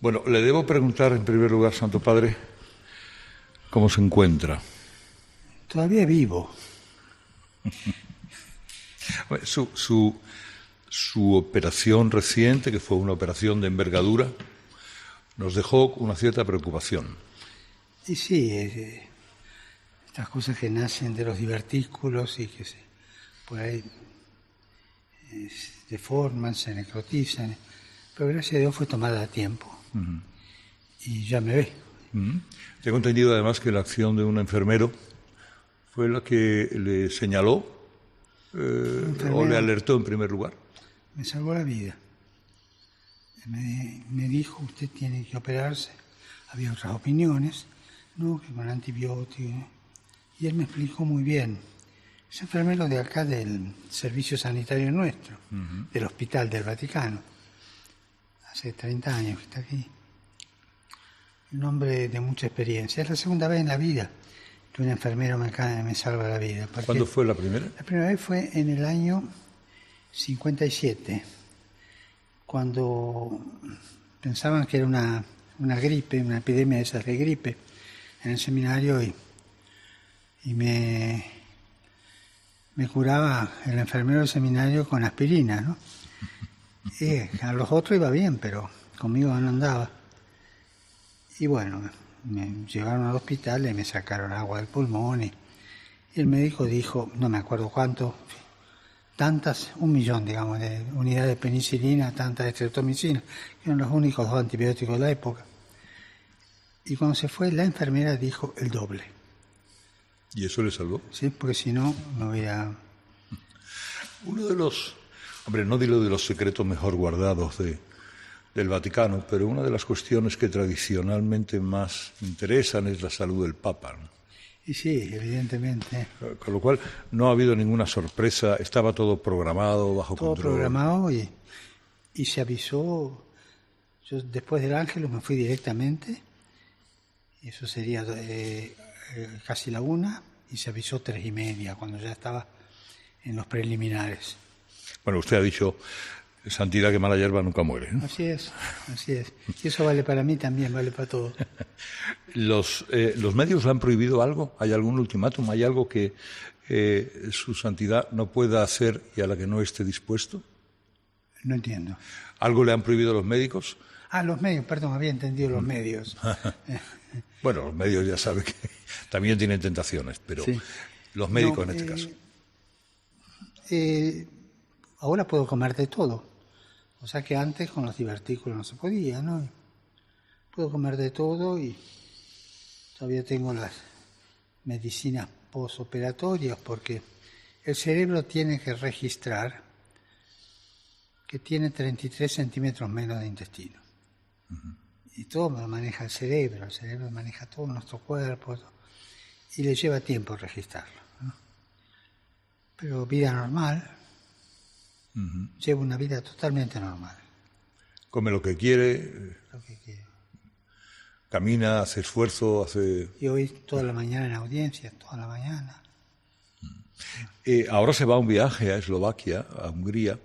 Bueno, le debo preguntar en primer lugar, Santo Padre, ¿cómo se encuentra? Todavía vivo. Su operación reciente, que fue una operación de envergadura, nos dejó una cierta preocupación. Y sí, estas cosas que nacen de los divertículos y que por ahí se deforman, se necrotizan. Pero gracias a Dios fue tomada a tiempo. Uh-huh. Y ya me ve. Uh-huh. Tengo entendido además que la acción de un enfermero fue la que le señaló o le alertó en primer lugar. Me salvó la vida. Me dijo, usted tiene que operarse. Había otras opiniones, ¿no? Que con antibióticos. Y él me explicó muy bien. Es enfermero de acá del servicio sanitario nuestro, uh-huh, del Hospital del Vaticano. Hace 30 años que está aquí. Un hombre de mucha experiencia. Es la segunda vez en la vida que un enfermero me salva la vida. ¿Cuándo fue la primera? La primera vez fue en el año 57, cuando pensaban que era una gripe, una epidemia de esas de gripe en el seminario y me curaba el enfermero del seminario con aspirina, ¿no? Y a los otros iba bien, pero conmigo no andaba. Y bueno, me llevaron al hospital y me sacaron agua del pulmón y el médico dijo, no me acuerdo cuánto, tantas, 1 millón, digamos, de unidades de penicilina, tantas de streptomicina, que eran los únicos 2 antibióticos de la época. Y cuando se fue, la enfermera dijo el doble. ¿Y eso le salvó? Sí, porque si no, me hubiera... Uno de los, no digo de los secretos mejor guardados del Vaticano, pero una de las cuestiones que tradicionalmente más interesan es la salud del Papa, ¿no? Y sí, evidentemente. Con lo cual no ha habido ninguna sorpresa, estaba todo programado, bajo control. Todo programado y se avisó. Yo después del Ángelo me fui directamente, y eso sería casi la 1, y se avisó 3:30, cuando ya estaba en los preliminares. Bueno, usted ha dicho, santidad que mala hierba nunca muere, ¿no? Así es. Y eso vale para mí también, vale para todos. ¿Los medios le han prohibido algo? ¿Hay algún ultimátum? ¿Hay algo que su santidad no pueda hacer y a la que no esté dispuesto? No entiendo. ¿Algo le han prohibido los médicos? Los medios, perdón, había entendido los medios. Bueno, los medios ya sabe que también tienen tentaciones, pero sí. Los médicos en este caso. Ahora puedo comer de todo. O sea que antes con los divertículos no se podía, ¿no? Puedo comer de todo y todavía tengo las medicinas posoperatorias porque el cerebro tiene que registrar que tiene 33 centímetros menos de intestino. Uh-huh. Y todo lo maneja el cerebro maneja todo nuestro cuerpo y le lleva tiempo registrarlo, ¿no? Pero vida normal. Uh-huh. Lleva una vida totalmente normal. Come lo que quiere. Camina, hace esfuerzo, hace... Y hoy toda la mañana en audiencia, toda la mañana. Ahora se va a un viaje a Eslovaquia, a Hungría.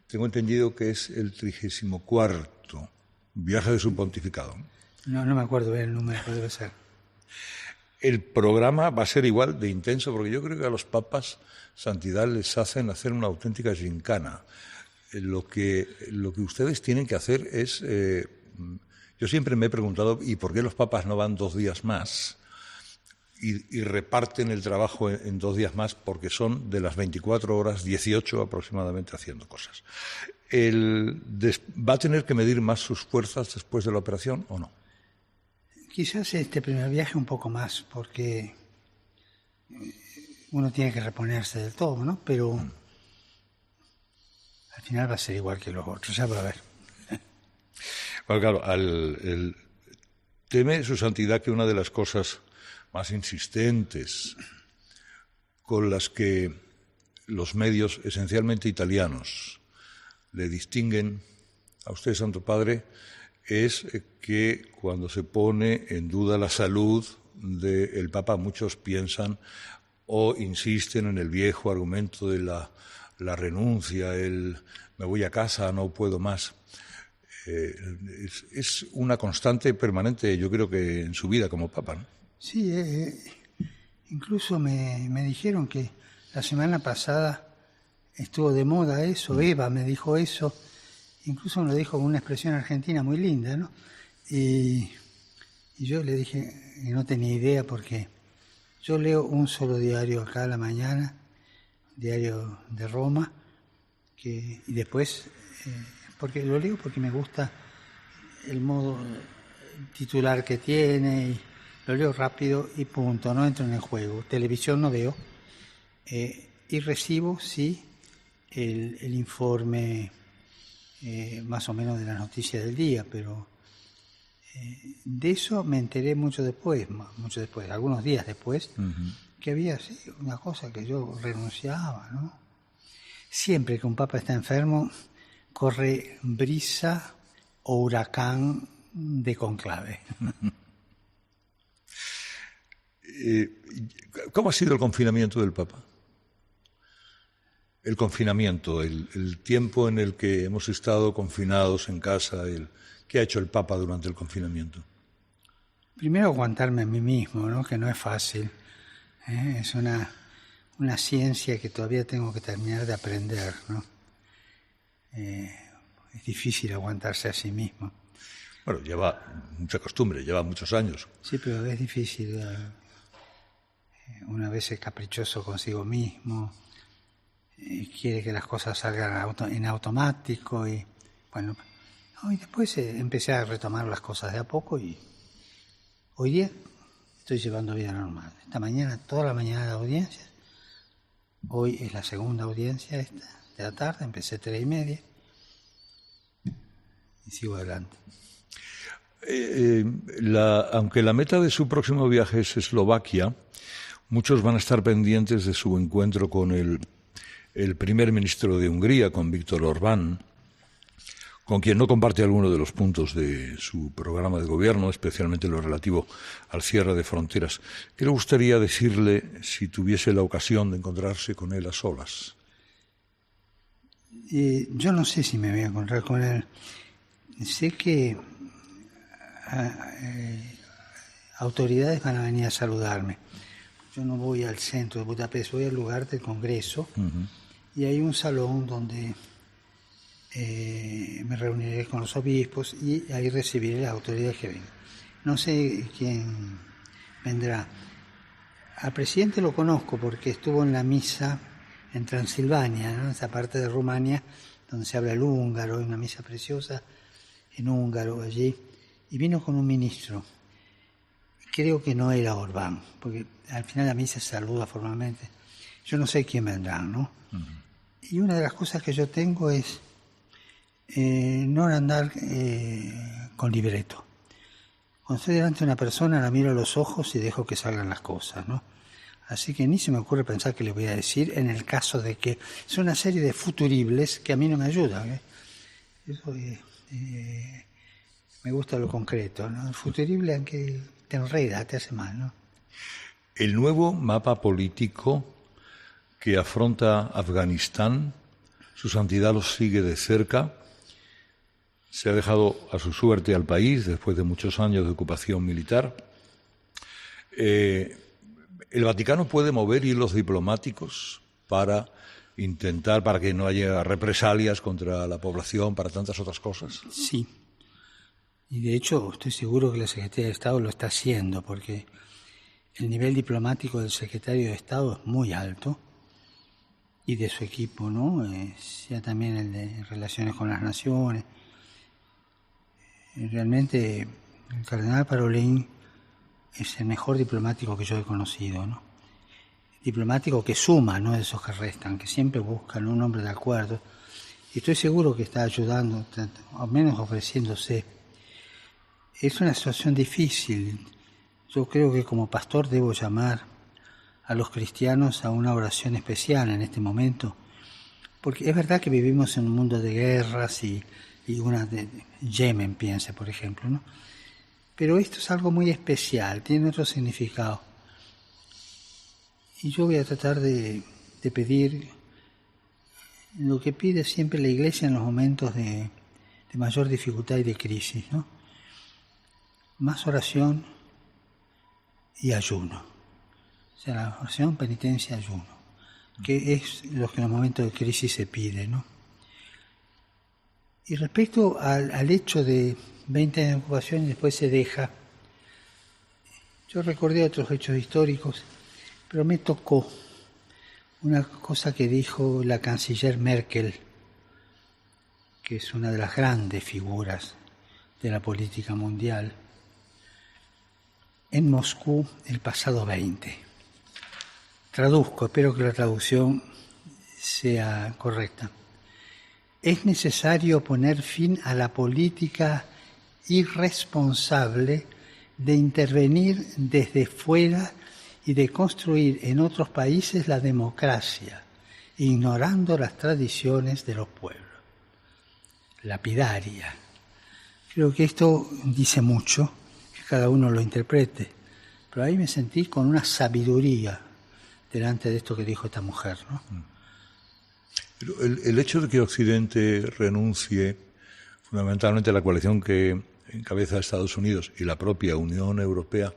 Tengo entendido que es el 34º viaje de su pontificado. No me acuerdo bien el número, pero debe ser. El programa va a ser igual de intenso, porque yo creo que a los papas santidad les hacen hacer una auténtica gincana. Lo que ustedes tienen que hacer es... yo siempre me he preguntado, ¿y por qué los papas no van 2 días más? Y reparten el trabajo en 2 días más, porque son de las 24 horas, 18 aproximadamente haciendo cosas. ¿Va a tener que medir más sus fuerzas después de la operación o no? Quizás este primer viaje un poco más, porque uno tiene que reponerse del todo, ¿no? Pero al final va a ser igual que los otros, ya va a ver. Bueno, claro, teme su santidad que una de las cosas más insistentes con las que los medios, esencialmente italianos, le distinguen a usted, Santo Padre, es que cuando se pone en duda la salud del Papa, muchos piensan o insisten en el viejo argumento de la renuncia, me voy a casa, no puedo más. Es una constante permanente, yo creo que en su vida como Papa, ¿no? Sí, incluso me dijeron que la semana pasada estuvo de moda eso, Eva me dijo eso, incluso me lo dijo con una expresión argentina muy linda, ¿no? Y yo le dije, y no tenía idea porque yo leo un solo diario acá a la mañana, diario de Roma, y después, porque lo leo porque me gusta el modo titular que tiene, y lo leo rápido y punto, no entro en el juego. Televisión no veo, y recibo, sí, el informe más o menos de las noticias del día, pero de eso me enteré mucho después, algunos días después, que había una cosa que yo renunciaba, ¿no? Siempre que un papa está enfermo, corre brisa o huracán de conclave. ¿Cómo ha sido el confinamiento del Papa? El confinamiento, el tiempo en el que hemos estado confinados en casa, ¿qué ha hecho el Papa durante el confinamiento? Primero aguantarme a mí mismo, ¿no? Que no es fácil. Es una ciencia que todavía tengo que terminar de aprender, ¿no? Es difícil aguantarse a sí mismo. Bueno, lleva mucha costumbre, lleva muchos años. Sí, pero es difícil. Una vez es caprichoso consigo mismo, quiere que las cosas salgan en automático y bueno, y después empecé a retomar las cosas de a poco y hoy día estoy llevando vida normal. Esta mañana, toda la mañana de audiencias, hoy es la segunda audiencia esta de la tarde, empecé 3:30 y sigo adelante. Aunque la meta de su próximo viaje es Eslovaquia, muchos van a estar pendientes de su encuentro con el primer ministro de Hungría, con Viktor Orbán, con quien no comparte alguno de los puntos de su programa de gobierno, especialmente lo relativo al cierre de fronteras. ¿Qué le gustaría decirle si tuviese la ocasión de encontrarse con él a solas? Yo no sé si me voy a encontrar con él. Sé que autoridades van a venir a saludarme. Yo no voy al centro de Budapest, voy al lugar del Congreso, y hay un salón donde me reuniré con los obispos y ahí recibiré las autoridades que vengan. No sé quién vendrá. Al presidente lo conozco porque estuvo en la misa en Transilvania, ¿no? Esa parte de Rumania donde se habla el húngaro, hay una misa preciosa en húngaro allí, y vino con un ministro. Creo que no era Orbán, porque al final la misa se saluda formalmente. Yo no sé quién vendrá, ¿no? Y una de las cosas que yo tengo es no andar con libreto. Cuando estoy delante de una persona la miro a los ojos y dejo que salgan las cosas, ¿no? Así que ni se me ocurre pensar qué le voy a decir en el caso de que es una serie de futuribles que a mí no me ayudan. Eso me gusta lo concreto, ¿no? El futurible aunque te enreda, te hace mal, ¿no? El nuevo mapa político que afronta Afganistán, su santidad los sigue de cerca. Se ha dejado a su suerte al país después de muchos años de ocupación militar. ¿El Vaticano puede mover hilos diplomáticos para que no haya represalias contra la población, para tantas otras cosas? Sí. Y de hecho estoy seguro que la Secretaría de Estado lo está haciendo, porque el nivel diplomático del Secretario de Estado es muy alto, y de su equipo, ¿no? Ya también el de Relaciones con las Naciones. Realmente el cardenal Parolin es el mejor diplomático que yo he conocido, ¿no? Diplomático que suma, no de esos que restan, que siempre buscan un hombre de acuerdo. Y estoy seguro que está ayudando, al menos ofreciéndose. Es una situación difícil. Yo creo que como pastor debo llamar a los cristianos a una oración especial en este momento, porque es verdad que vivimos en un mundo de guerras y una de Yemen, piense, por ejemplo, ¿no? Pero esto es algo muy especial, tiene otro significado. Y yo voy a tratar de pedir lo que pide siempre la Iglesia en los momentos de de mayor dificultad y de crisis, ¿no? Más oración y ayuno. O sea, la oración, penitencia, ayuno, que es lo que en los momentos de crisis se pide, ¿no? Y respecto al hecho de 20 años de ocupación y después se deja, yo recordé otros hechos históricos, pero me tocó una cosa que dijo la canciller Merkel, que es una de las grandes figuras de la política mundial, en Moscú el pasado 20. Traduzco, espero que la traducción sea correcta. Es necesario poner fin a la política irresponsable de intervenir desde fuera y de construir en otros países la democracia, ignorando las tradiciones de los pueblos. Lapidaria. Creo que esto dice mucho, que cada uno lo interprete, pero ahí me sentí con una sabiduría delante de esto que dijo esta mujer, ¿no? Pero el hecho de que Occidente renuncie fundamentalmente a la coalición que encabeza Estados Unidos y la propia Unión Europea,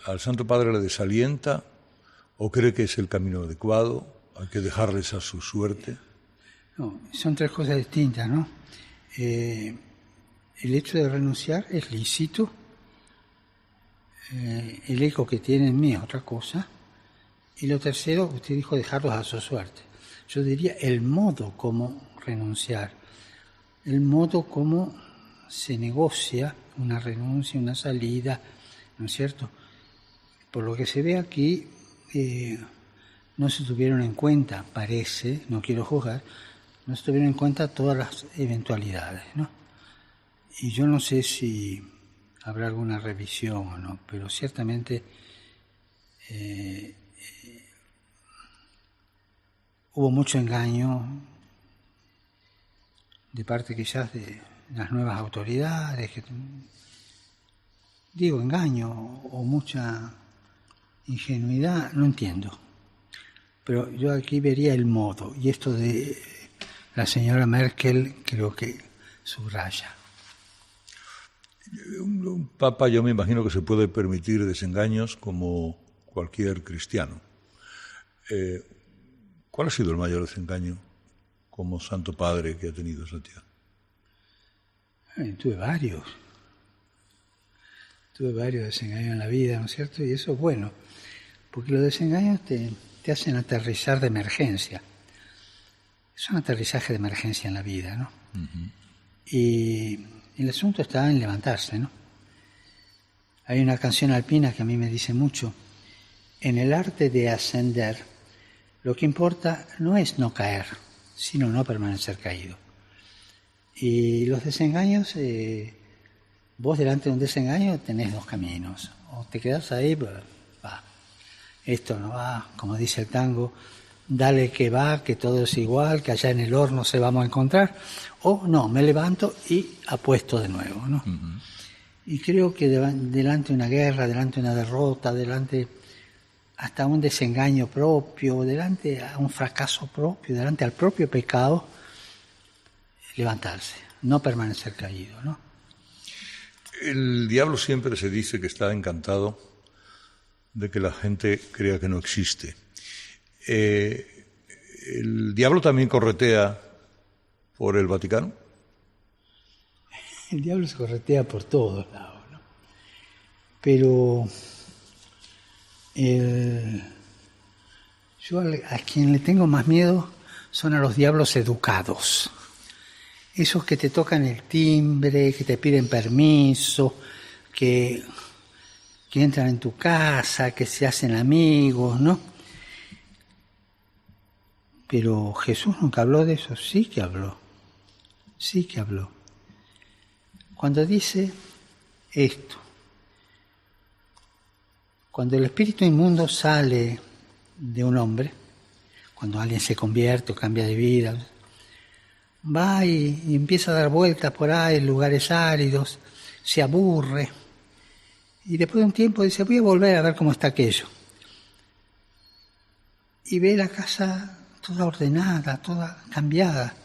¿al Santo Padre le desalienta o cree que es el camino adecuado? ¿Hay que dejarles a su suerte? No, son tres cosas distintas, ¿no? El hecho de renunciar es lícito, el eco que tiene en mí es otra cosa, y lo tercero, usted dijo dejarlos a su suerte. Yo diría el modo como renunciar, el modo como se negocia una renuncia, una salida, ¿no es cierto? Por lo que se ve aquí, no se tuvieron en cuenta, parece, no quiero juzgar, no se tuvieron en cuenta todas las eventualidades, ¿no? Y yo no sé si habrá alguna revisión o no, pero ciertamente hubo mucho engaño de parte quizás de las nuevas autoridades, digo engaño o mucha ingenuidad, no entiendo. Pero yo aquí vería el modo, y esto de la señora Merkel creo que subraya. Un papa, yo me imagino que se puede permitir desengaños como cualquier cristiano. ¿Cuál ha sido el mayor desengaño como Santo Padre que ha tenido Santiago? Tuve varios desengaños en la vida, ¿no es cierto? Y eso es bueno, porque los desengaños te hacen aterrizar de emergencia. Es un aterrizaje de emergencia en la vida, ¿no? Uh-huh. Y el asunto está en levantarse, ¿no? Hay una canción alpina que a mí me dice mucho: en el arte de ascender, lo que importa no es no caer, sino no permanecer caído. Y los desengaños, vos delante de un desengaño tenés dos caminos. O te quedás ahí, va, esto no va, como dice el tango, dale que va, que todo es igual, que allá en el horno se vamos a encontrar. O no, me levanto y apuesto de nuevo, ¿no? Uh-huh. Y creo que delante de una guerra, delante de una derrota, delante hasta un desengaño propio, delante a un fracaso propio, delante al propio pecado, levantarse, no permanecer caído, ¿no? El diablo siempre se dice que está encantado de que la gente crea que no existe. ¿El diablo también corretea por el Vaticano? El diablo se corretea por todos lados, ¿no? Pero yo a quien le tengo más miedo son a los diablos educados. Esos que te tocan el timbre, que te piden permiso, que entran en tu casa, que se hacen amigos, ¿no? Pero Jesús nunca habló de eso, sí que habló. Cuando dice esto, cuando el espíritu inmundo sale de un hombre, cuando alguien se convierte o cambia de vida, va y empieza a dar vueltas por ahí en lugares áridos, se aburre y después de un tiempo dice: voy a volver a ver cómo está aquello. Y ve la casa toda ordenada, toda cambiada.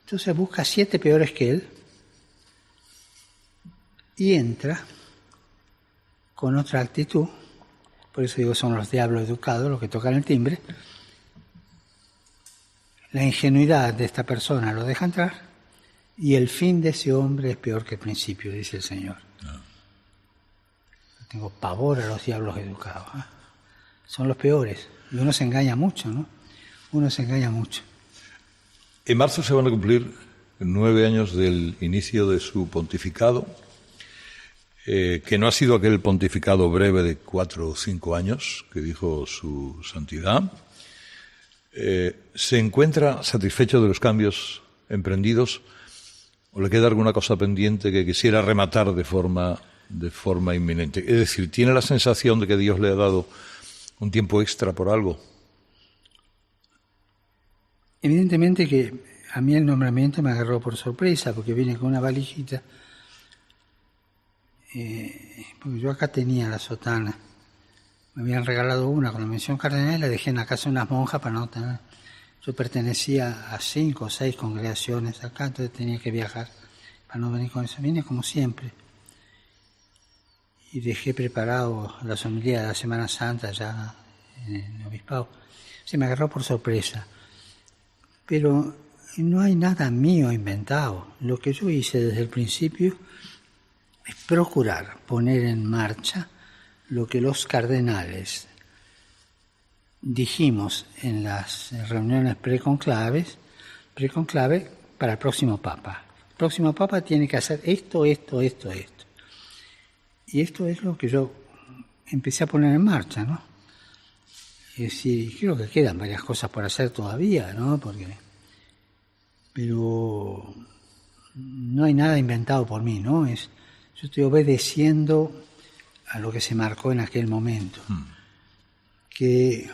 Entonces busca 7 peores que él y entra con otra actitud. Por eso digo, son los diablos educados los que tocan el timbre. La ingenuidad de esta persona lo deja entrar y el fin de ese hombre es peor que el principio, dice el Señor. No. Tengo pavor a los diablos educados. Son los peores. Y uno se engaña mucho, ¿no? Uno se engaña mucho. En marzo se van a cumplir 9 años del inicio de su pontificado, que no ha sido aquel pontificado breve de 4 o 5 años que dijo su santidad. ¿Se encuentra satisfecho de los cambios emprendidos o le queda alguna cosa pendiente que quisiera rematar de forma inminente? Es decir, ¿tiene la sensación de que Dios le ha dado un tiempo extra por algo? Evidentemente que a mí el nombramiento me agarró por sorpresa, porque vine con una valijita. Porque yo acá tenía la sotana. Me habían regalado una con la mención cardenal y la dejé en la casa de unas monjas para no tener. Yo pertenecía a 5 o 6 congregaciones acá, entonces tenía que viajar para no venir con eso. Vine como siempre. Y dejé preparado la homilía de la Semana Santa ya en el obispado. Se me agarró por sorpresa. Pero no hay nada mío inventado. Lo que yo hice desde el principio es procurar poner en marcha lo que los cardenales dijimos en las reuniones preconclave para el próximo Papa. El próximo Papa tiene que hacer esto. Y esto es lo que yo empecé a poner en marcha, ¿no? Es decir, creo que quedan varias cosas por hacer todavía, ¿no? Pero no hay nada inventado por mí, ¿no? Yo estoy obedeciendo a lo que se marcó en aquel momento. Que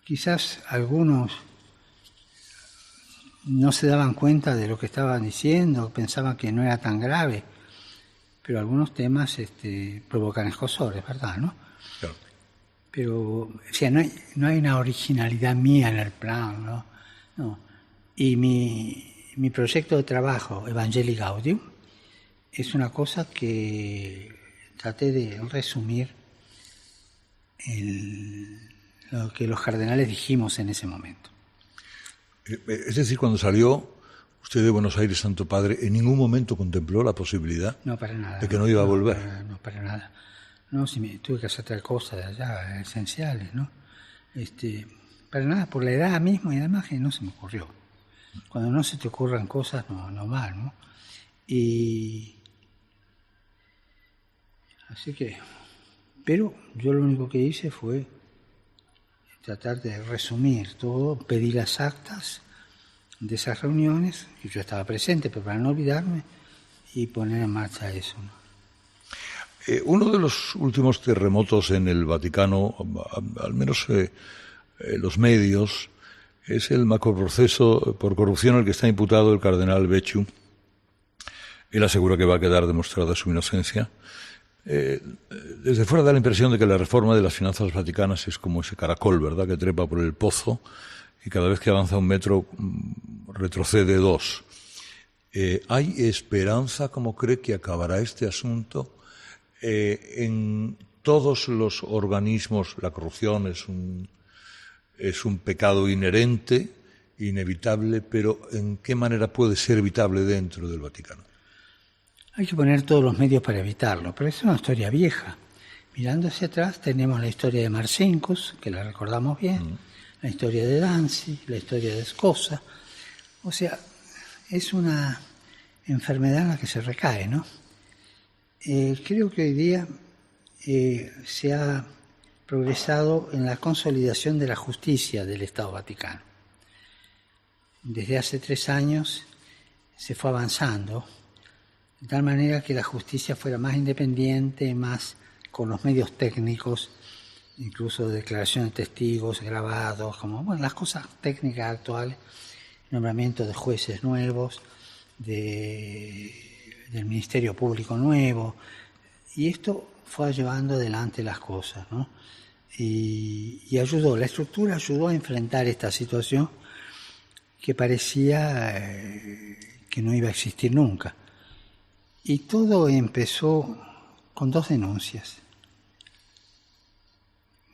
quizás algunos no se daban cuenta de lo que estaban diciendo, pensaban que no era tan grave, pero algunos temas provocan escozores, ¿verdad? ¿No? Claro. Pero, o sea, no hay una originalidad mía en el plan, ¿no? No. Y mi proyecto de trabajo, Evangelii Gaudium, es una cosa que traté de resumir lo que los cardenales dijimos en ese momento. Es decir, cuando salió usted de Buenos Aires, Santo Padre, ¿en ningún momento contempló la posibilidad para nada, de que no iba a volver? No, para nada. No, si tuve que hacer tal cosa de allá, esenciales, ¿no? Para nada, por la edad misma y además que no se me ocurrió. Cuando no se te ocurran cosas, no mal, ¿no? Así que, pero yo lo único que hice fue tratar de resumir todo, pedir las actas de esas reuniones, que yo estaba presente, pero para no olvidarme, y poner en marcha eso, ¿no? Uno de los últimos terremotos en el Vaticano, al menos los medios, es el macroproceso por corrupción al que está imputado el cardenal Becciu. Él asegura que va a quedar demostrada su inocencia. Desde fuera da la impresión de que la reforma de las finanzas vaticanas es como ese caracol, ¿verdad?, que trepa por el pozo y cada vez que avanza 1 metro retrocede 2. ¿Hay esperanza, como cree, que acabará este asunto? En todos los organismos la corrupción es un pecado inherente, inevitable, pero ¿en qué manera puede ser evitable dentro del Vaticano? Hay que poner todos los medios para evitarlo, pero es una historia vieja. Mirando hacia atrás tenemos la historia de Marcinkus, que la recordamos bien, la historia de Danzi, la historia de Scossa. O sea, es una enfermedad en la que se recae, ¿no? Creo que hoy día se ha progresado en la consolidación de la justicia del Estado Vaticano. Desde hace 3 años se fue avanzando, de tal manera que la justicia fuera más independiente, más con los medios técnicos, incluso declaraciones de testigos, grabados, como las cosas técnicas actuales, nombramiento de jueces nuevos, del Ministerio Público nuevo, y esto fue llevando adelante las cosas, ¿no? Y ayudó, la estructura ayudó a enfrentar esta situación que parecía que no iba a existir nunca. Y todo empezó con 2 denuncias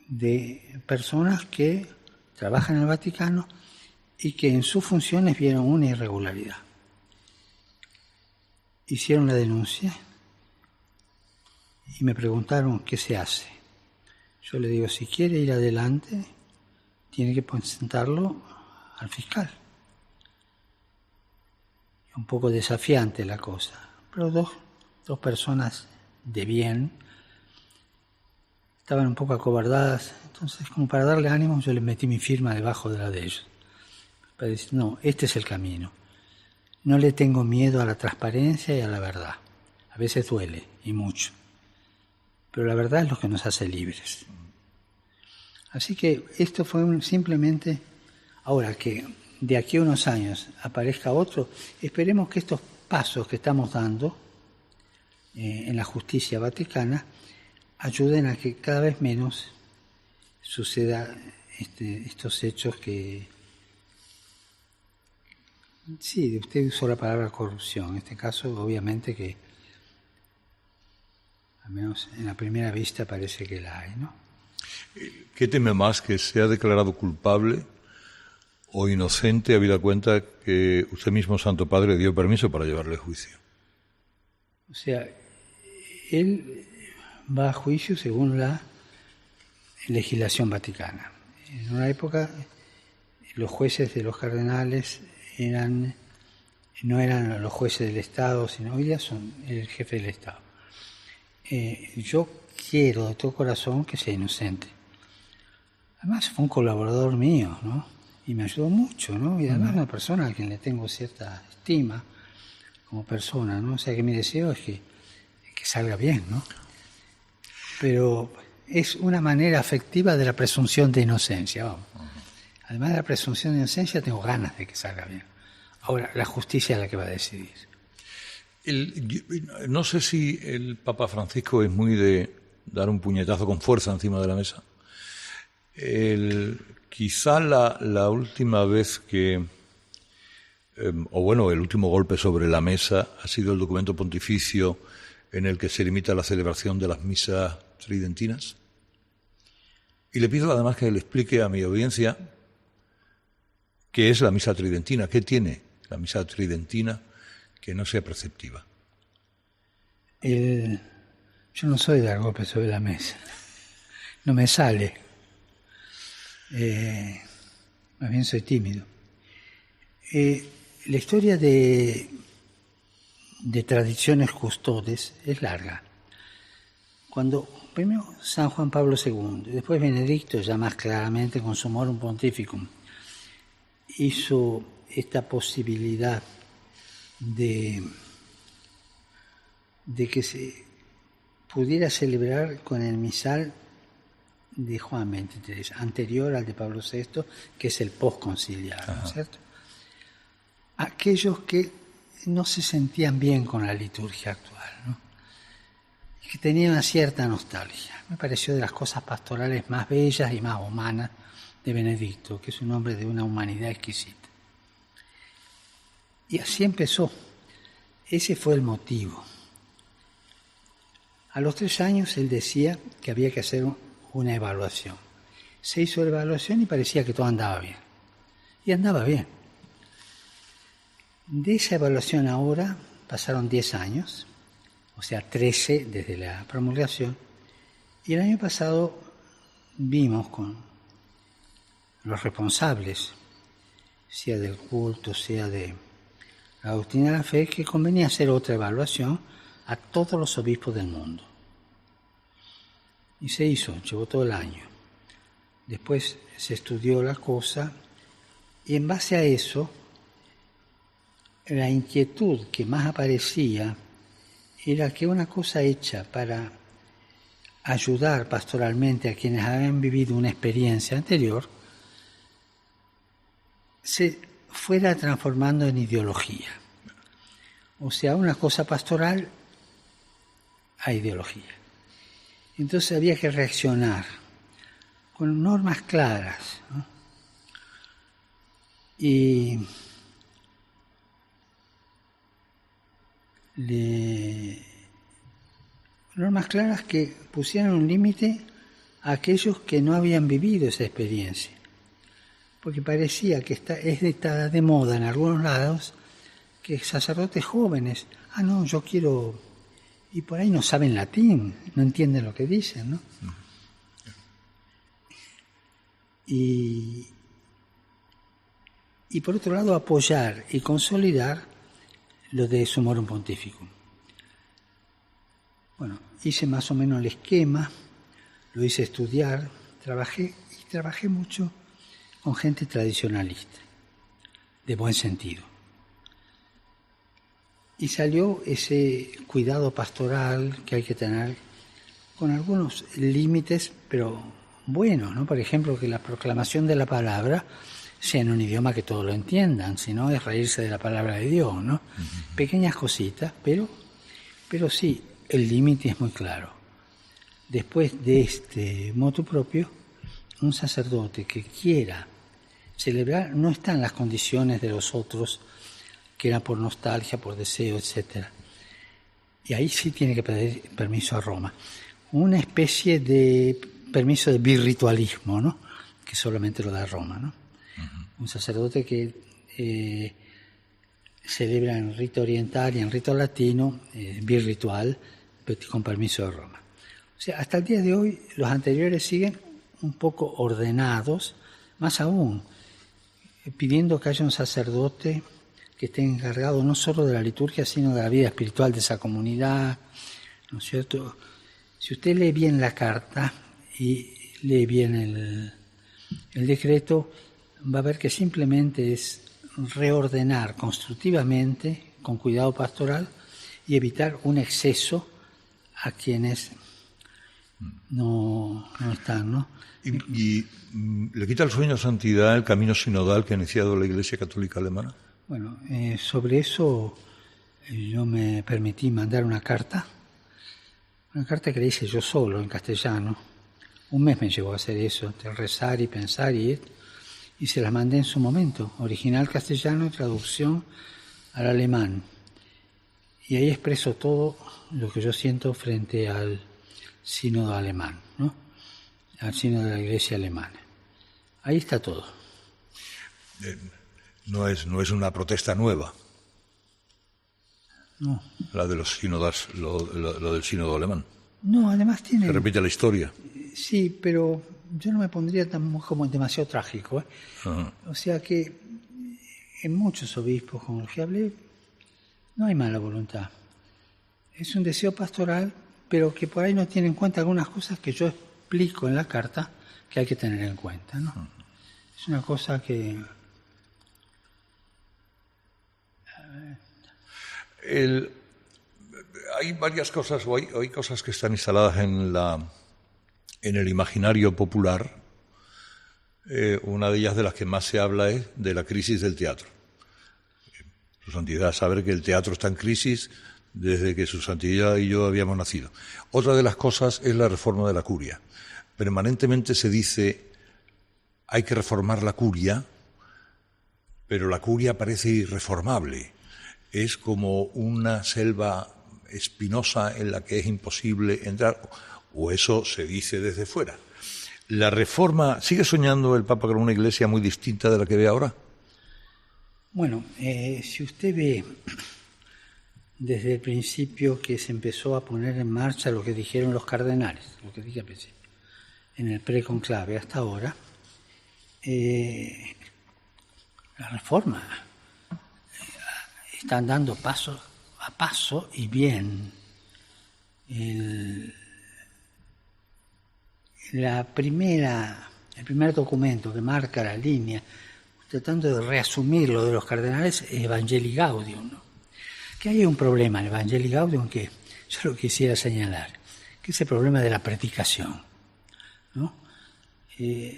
de personas que trabajan en el Vaticano y que en sus funciones vieron una irregularidad. Hicieron la denuncia y me preguntaron qué se hace. Yo le digo, si quiere ir adelante, tiene que presentarlo al fiscal. Un poco desafiante la cosa, pero dos personas de bien estaban un poco acobardadas, entonces como para darle ánimo yo les metí mi firma debajo de la de ellos, para decir, no, este es el camino. No le tengo miedo a la transparencia y a la verdad. A veces duele, y mucho. Pero la verdad es lo que nos hace libres. Así que esto fue simplemente, ahora que de aquí a unos años aparezca otro, esperemos que estos pasos que estamos dando en la justicia vaticana ayuden a que cada vez menos suceda estos hechos que... Sí, usted usó la palabra corrupción. En este caso, obviamente que, al menos en la primera vista, parece que la hay, ¿no? ¿Qué teme más, que sea declarado culpable o inocente, habida cuenta que usted mismo, Santo Padre, dio permiso para llevarle a juicio? O sea, él va a juicio según la legislación vaticana. En una época, los jueces de los cardenales no eran los jueces del Estado, sino hoy día son el jefe del Estado. Yo quiero de todo corazón que sea inocente. Además fue un colaborador mío, ¿no? Y me ayudó mucho, ¿no? Y además una persona a quien le tengo cierta estima como persona, ¿no? O sea que mi deseo es que salga bien, ¿no? Pero es una manera afectiva de la presunción de inocencia, vamos. Además de la presunción de inocencia, tengo ganas de que salga bien. Ahora, la justicia es la que va a decidir. No sé si el Papa Francisco es muy de dar un puñetazo con fuerza encima de la mesa. Quizá la última vez el último golpe sobre la mesa ha sido el documento pontificio en el que se limita la celebración de las misas tridentinas. Y le pido además que le explique a mi audiencia qué es la misa tridentina, qué tiene la misa tridentina que no sea preceptiva. Yo no soy de dar golpes sobre la mesa, no me sale, más bien soy tímido. La historia de tradiciones custodes es larga. Cuando primero San Juan Pablo II, y después Benedicto, ya más claramente con su Morum Pontificum, hizo esta posibilidad de que se pudiera celebrar con el misal de Juan XXIII, anterior al de Pablo VI, que es el postconciliar, ¿no es cierto? Aquellos que no se sentían bien con la liturgia actual, ¿no? Y que tenían una cierta nostalgia. Me pareció de las cosas pastorales más bellas y más humanas de Benedicto, que es un hombre de una humanidad exquisita. Y así empezó. Ese fue el motivo. A los 3 años él decía que había que hacer una evaluación. Se hizo la evaluación y parecía que todo andaba bien. Y andaba bien. De esa evaluación ahora pasaron 10 años, o sea, 13 desde la promulgación, y el año pasado vimos con los responsables, sea del culto, sea de la doctrina de la fe, que convenía hacer otra evaluación a todos los obispos del mundo. Y se hizo, llevó todo el año. Después se estudió la cosa y en base a eso, la inquietud que más aparecía era que una cosa hecha para ayudar pastoralmente a quienes habían vivido una experiencia anterior se fuera transformando en ideología. O sea, una cosa pastoral a ideología. Entonces había que reaccionar con normas claras, ¿no? Y normas claras que pusieran un límite a aquellos que no habían vivido esa experiencia. Porque parecía que está de moda en algunos lados que sacerdotes jóvenes, no, yo quiero, y por ahí no saben latín, no entienden lo que dicen, ¿no? Y por otro lado apoyar y consolidar lo de Summorum Pontificum. Bueno, hice más o menos el esquema, lo hice estudiar, trabajé mucho con gente tradicionalista, de buen sentido. Y salió ese cuidado pastoral que hay que tener con algunos límites, pero buenos, ¿no? Por ejemplo, que la proclamación de la palabra sea en un idioma que todos lo entiendan, si no es reírse de la palabra de Dios, ¿no? Uh-huh. Pequeñas cositas, pero sí, el límite es muy claro. Después de este motu propio, un sacerdote que quiera celebrar no está en las condiciones de los otros, que era por nostalgia, por deseo, etc. Y ahí sí tiene que pedir permiso a Roma. Una especie de permiso de birritualismo, ¿no? Que solamente lo da Roma, ¿no? Uh-huh. Un sacerdote que celebra en rito oriental y en rito latino, birritual, pero con permiso de Roma. O sea, hasta el día de hoy los anteriores siguen un poco ordenados, más aún, pidiendo que haya un sacerdote que esté encargado no solo de la liturgia, sino de la vida espiritual de esa comunidad, ¿no es cierto? Si usted lee bien la carta y lee bien el decreto, va a ver que simplemente es reordenar constructivamente, con cuidado pastoral, y evitar un exceso a quienes no están, ¿no? ¿Y le quita el sueño a santidad el camino sinodal que ha iniciado la Iglesia Católica Alemana? Bueno, sobre eso yo me permití mandar una carta que le hice yo solo en castellano. Un mes me llevó a hacer eso, de rezar y pensar y se las mandé en su momento, original castellano, traducción al alemán. Y ahí expreso todo lo que yo siento frente al sínodo alemán, ¿no? Al sínodo de la Iglesia alemana. Ahí está todo. No es una protesta nueva. No. La de los sínodos, lo del sínodo alemán. No, además tiene... Se repite la historia. Sí, pero yo no me pondría como demasiado trágico, ¿eh? Uh-huh. O sea que en muchos obispos con los que hablé no hay mala voluntad. Es un deseo pastoral, pero que por ahí no tiene en cuenta algunas cosas que yo explico en la carta que hay que tener en cuenta, ¿no? Uh-huh. Es una cosa que... Hay varias cosas, o hay cosas que están instaladas en el imaginario popular. Una de ellas de las que más se habla es de la crisis del teatro. Su Santidad sabe que el teatro está en crisis desde que Su Santidad y yo habíamos nacido. Otra de las cosas es la reforma de la curia. Permanentemente se dice hay que reformar la curia, pero la curia parece irreformable. Es como una selva espinosa en la que es imposible entrar, o eso se dice desde fuera. ¿La reforma, sigue soñando el Papa con una iglesia muy distinta de la que ve ahora? Bueno, si usted ve desde el principio que se empezó a poner en marcha lo que dijeron los cardenales, lo que dije al principio, en el preconclave hasta ahora, la reforma están dando paso a paso y bien. El primer documento que marca la línea, tratando de reasumir lo de los cardenales, es Evangelii Gaudium, ¿no? Que hay un problema en Evangelii Gaudium que yo lo quisiera señalar, que es el problema de la predicación, ¿no?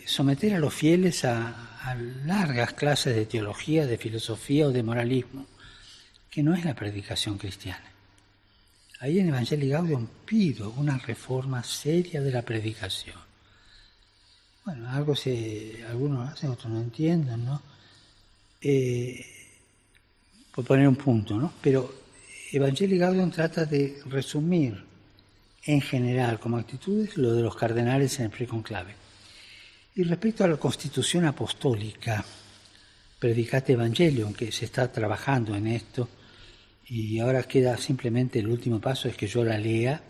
Someter a los fieles a largas clases de teología, de filosofía o de moralismo, que no es la predicación cristiana. Ahí en Evangelii Gaudium pido una reforma seria de la predicación. Bueno, algunos hacen, otros no entienden, ¿no? por poner un punto, ¿no? Pero Evangelii Gaudium trata de resumir en general como actitudes lo de los cardenales en el preconclave. Y respecto a la Constitución Apostólica, Predicate Evangelium, que se está trabajando en esto, y ahora queda simplemente el último paso, es que yo la lea,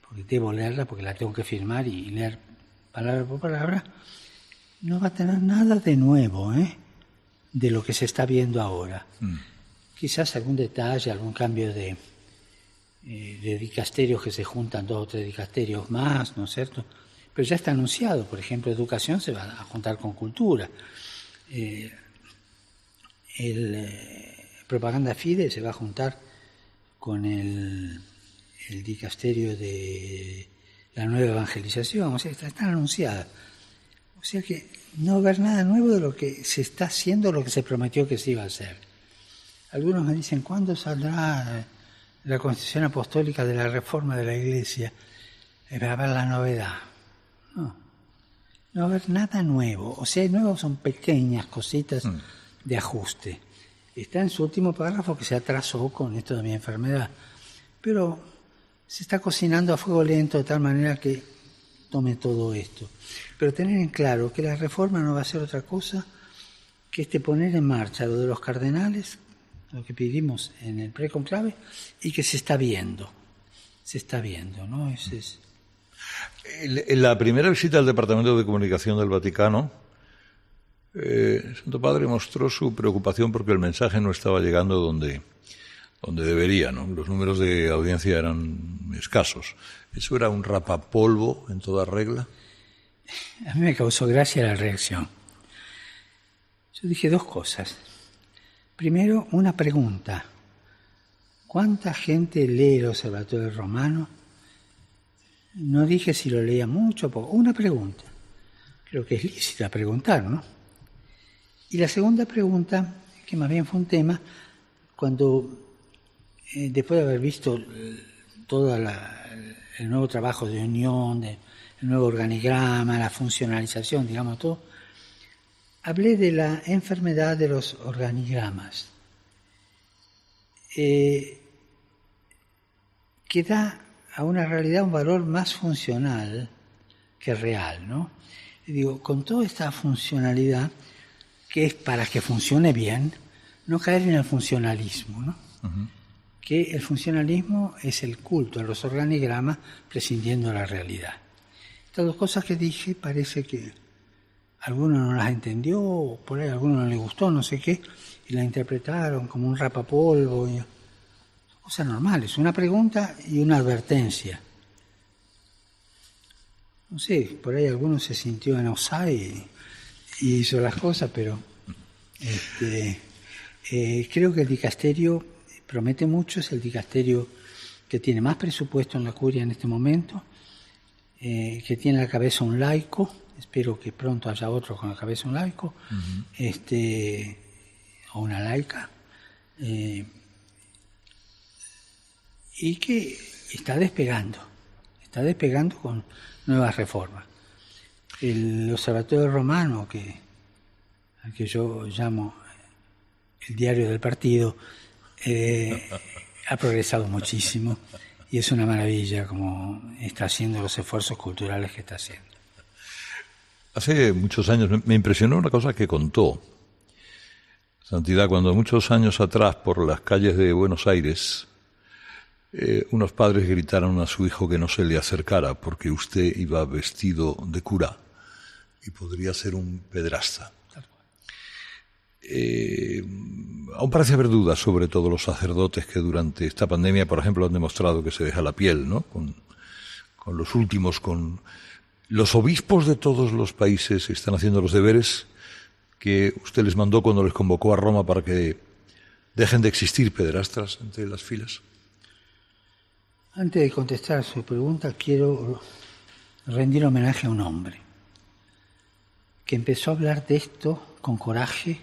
porque debo leerla, porque la tengo que firmar y leer palabra por palabra. No va a tener nada de nuevo, de lo que se está viendo ahora. Quizás algún detalle, algún cambio de dicasterios, que se juntan 2 o 3 dicasterios más, ¿no es cierto? Pero ya está anunciado, por ejemplo, educación se va a juntar con cultura. Propaganda Fide se va a juntar con el dicasterio de la nueva evangelización, o sea, están anunciadas. O sea que no va a haber nada nuevo de lo que se está haciendo, lo que se prometió que se iba a hacer. Algunos me dicen, ¿cuándo saldrá la Constitución Apostólica de la Reforma de la Iglesia? Va a haber la novedad. No va a haber nada nuevo. O sea, nuevo son pequeñas cositas de ajuste. Está en su último párrafo, que se atrasó con esto de mi enfermedad. Pero se está cocinando a fuego lento de tal manera que tome todo esto. Pero tener en claro que la reforma no va a ser otra cosa que poner en marcha lo de los cardenales, lo que pedimos en el preconclave, y que se está viendo. Se está viendo, ¿no? En la primera visita al Departamento de Comunicación del Vaticano, el Santo Padre mostró su preocupación porque el mensaje no estaba llegando donde debería, ¿no? Los números de audiencia eran escasos. ¿Eso era un rapapolvo en toda regla? A mí me causó gracia la reacción. Yo dije 2 cosas. Primero, una pregunta. ¿Cuánta gente lee el Observatorio Romano? No dije si lo leía mucho o poco. Una pregunta. Creo que es lícita preguntar, ¿no? Y la segunda pregunta, que más bien fue un tema, cuando después de haber visto todo el nuevo trabajo de unión, el nuevo organigrama, la funcionalización, digamos todo, hablé de la enfermedad de los organigramas, que da a una realidad un valor más funcional que real, ¿no? Y digo, con toda esta funcionalidad, que es para que funcione bien, no caer en el funcionalismo, ¿no? Uh-huh. Que el funcionalismo es el culto a los organigramas prescindiendo de la realidad. Estas 2 cosas que dije parece que alguno no las entendió, o por ahí a alguno no le gustó, no sé qué, y la interpretaron como un rapapolvo. Cosas normales, una pregunta y una advertencia. No sé, por ahí alguno se sintió en offside y hizo las cosas, pero creo que el dicasterio promete mucho, es el dicasterio que tiene más presupuesto en la curia en este momento, que tiene a la cabeza un laico, espero que pronto haya otro con la cabeza un laico, uh-huh. O una laica, y que está despegando con nuevas reformas. El Observatorio Romano, al que yo llamo el diario del partido, ha progresado muchísimo y es una maravilla como está haciendo los esfuerzos culturales que está haciendo. Hace muchos años me impresionó una cosa que contó Santidad, cuando muchos años atrás por las calles de Buenos Aires unos padres gritaron a su hijo que no se le acercara porque usted iba vestido de cura y podría ser un pederasta. Aún parece haber dudas sobre todos los sacerdotes que durante esta pandemia, por ejemplo, han demostrado que se deja la piel, ¿no? Con los últimos, con los obispos de todos los países están haciendo los deberes que usted les mandó cuando les convocó a Roma para que dejen de existir pederastas entre las filas. Antes de contestar a su pregunta, quiero rendir homenaje a un hombre que empezó a hablar de esto con coraje,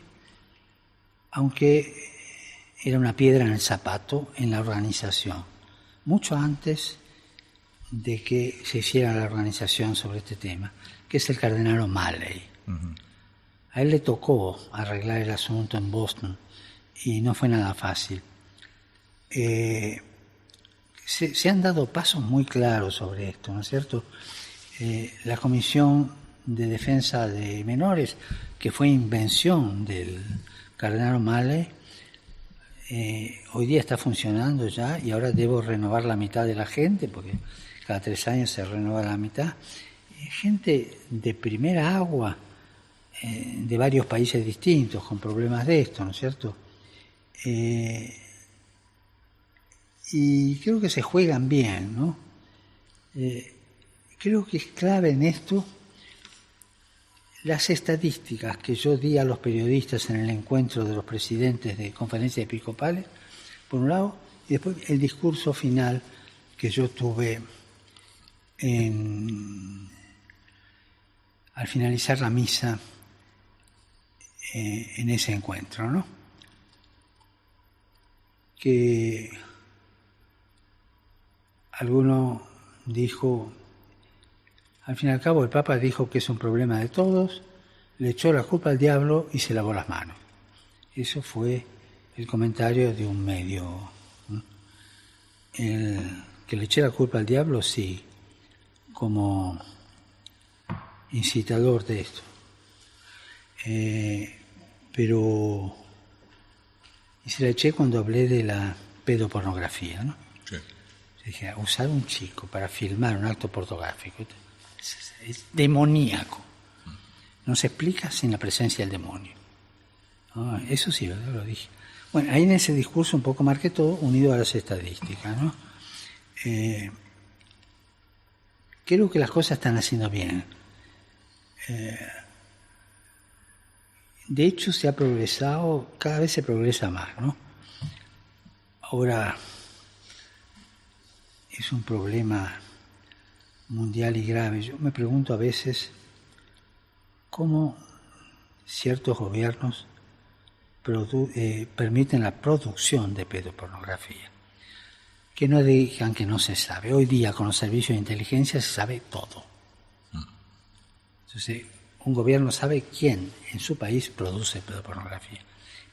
aunque era una piedra en el zapato en la organización, mucho antes de que se hiciera la organización sobre este tema, que es el cardenal O'Malley. Uh-huh. A él le tocó arreglar el asunto en Boston y no fue nada fácil. Se han dado pasos muy claros sobre esto, ¿no es cierto? La Comisión de Defensa de Menores, que fue invención del cardenal O'Malley, hoy día está funcionando ya y ahora debo renovar la mitad de la gente, porque cada 3 años se renueva la mitad. Gente de primera agua, de varios países distintos, con problemas de esto, ¿no es cierto? Y creo que se juegan bien, ¿no? Creo que es clave en esto las estadísticas que yo di a los periodistas en el encuentro de los presidentes de conferencias episcopales, por un lado, y después el discurso final que yo tuve al finalizar la misa en ese encuentro, ¿no? Que alguno dijo, al fin y al cabo el Papa dijo que es un problema de todos, le echó la culpa al diablo y se lavó las manos. Eso fue el comentario de un medio. El que le eché la culpa al diablo, sí, como incitador de esto. Pero y se la eché cuando hablé de la pedopornografía, ¿no? Sí. Dije, usar un chico para filmar un acto pornográfico es demoníaco. No se explica sin la presencia del demonio. Eso sí, ¿verdad? Lo dije. Bueno, ahí en ese discurso un poco marqué todo unido a las estadísticas, ¿no? Creo que las cosas están haciendo bien. De hecho, se ha progresado, cada vez se progresa más, ¿no? Ahora es un problema mundial y grave. Yo me pregunto a veces cómo ciertos gobiernos permiten la producción de pedopornografía. Que no digan que no se sabe. Hoy día con los servicios de inteligencia se sabe todo. Entonces, un gobierno sabe quién en su país produce pedopornografía.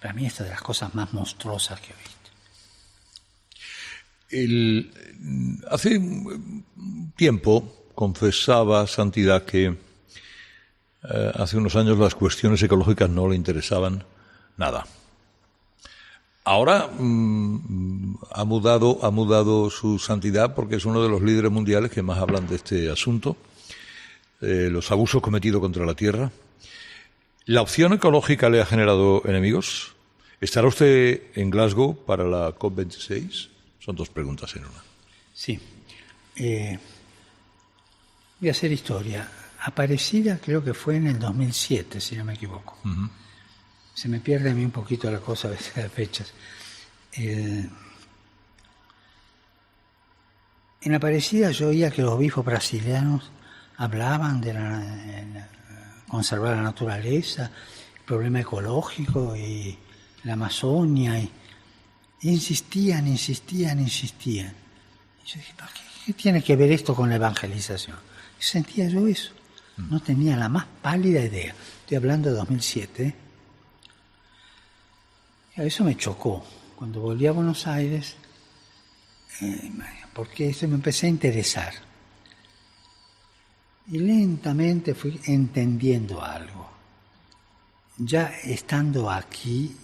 Para mí esta es de las cosas más monstruosas que he visto. Hace un tiempo confesaba Santidad que hace unos años las cuestiones ecológicas no le interesaban nada. Ahora ha mudado su santidad porque es uno de los líderes mundiales que más hablan de este asunto, los abusos cometidos contra la tierra. ¿La opción ecológica le ha generado enemigos? ¿Estará usted en Glasgow para la COP26? Son 2 preguntas en una. Sí. Voy a hacer historia. Aparecida creo que fue en el 2007, si no me equivoco. Uh-huh. Se me pierde a mí un poquito la cosa a veces de fechas. En Aparecida yo oía que los obispos brasileños hablaban de conservar la naturaleza, el problema ecológico y la Amazonia, y insistían. Y yo dije, ¿qué tiene que ver esto con la evangelización? Y sentía yo eso, no tenía la más pálida idea. Estoy hablando de 2007, Eso me chocó. Cuando volví a Buenos Aires, porque eso me empecé a interesar. Y lentamente fui entendiendo algo. Ya estando aquí,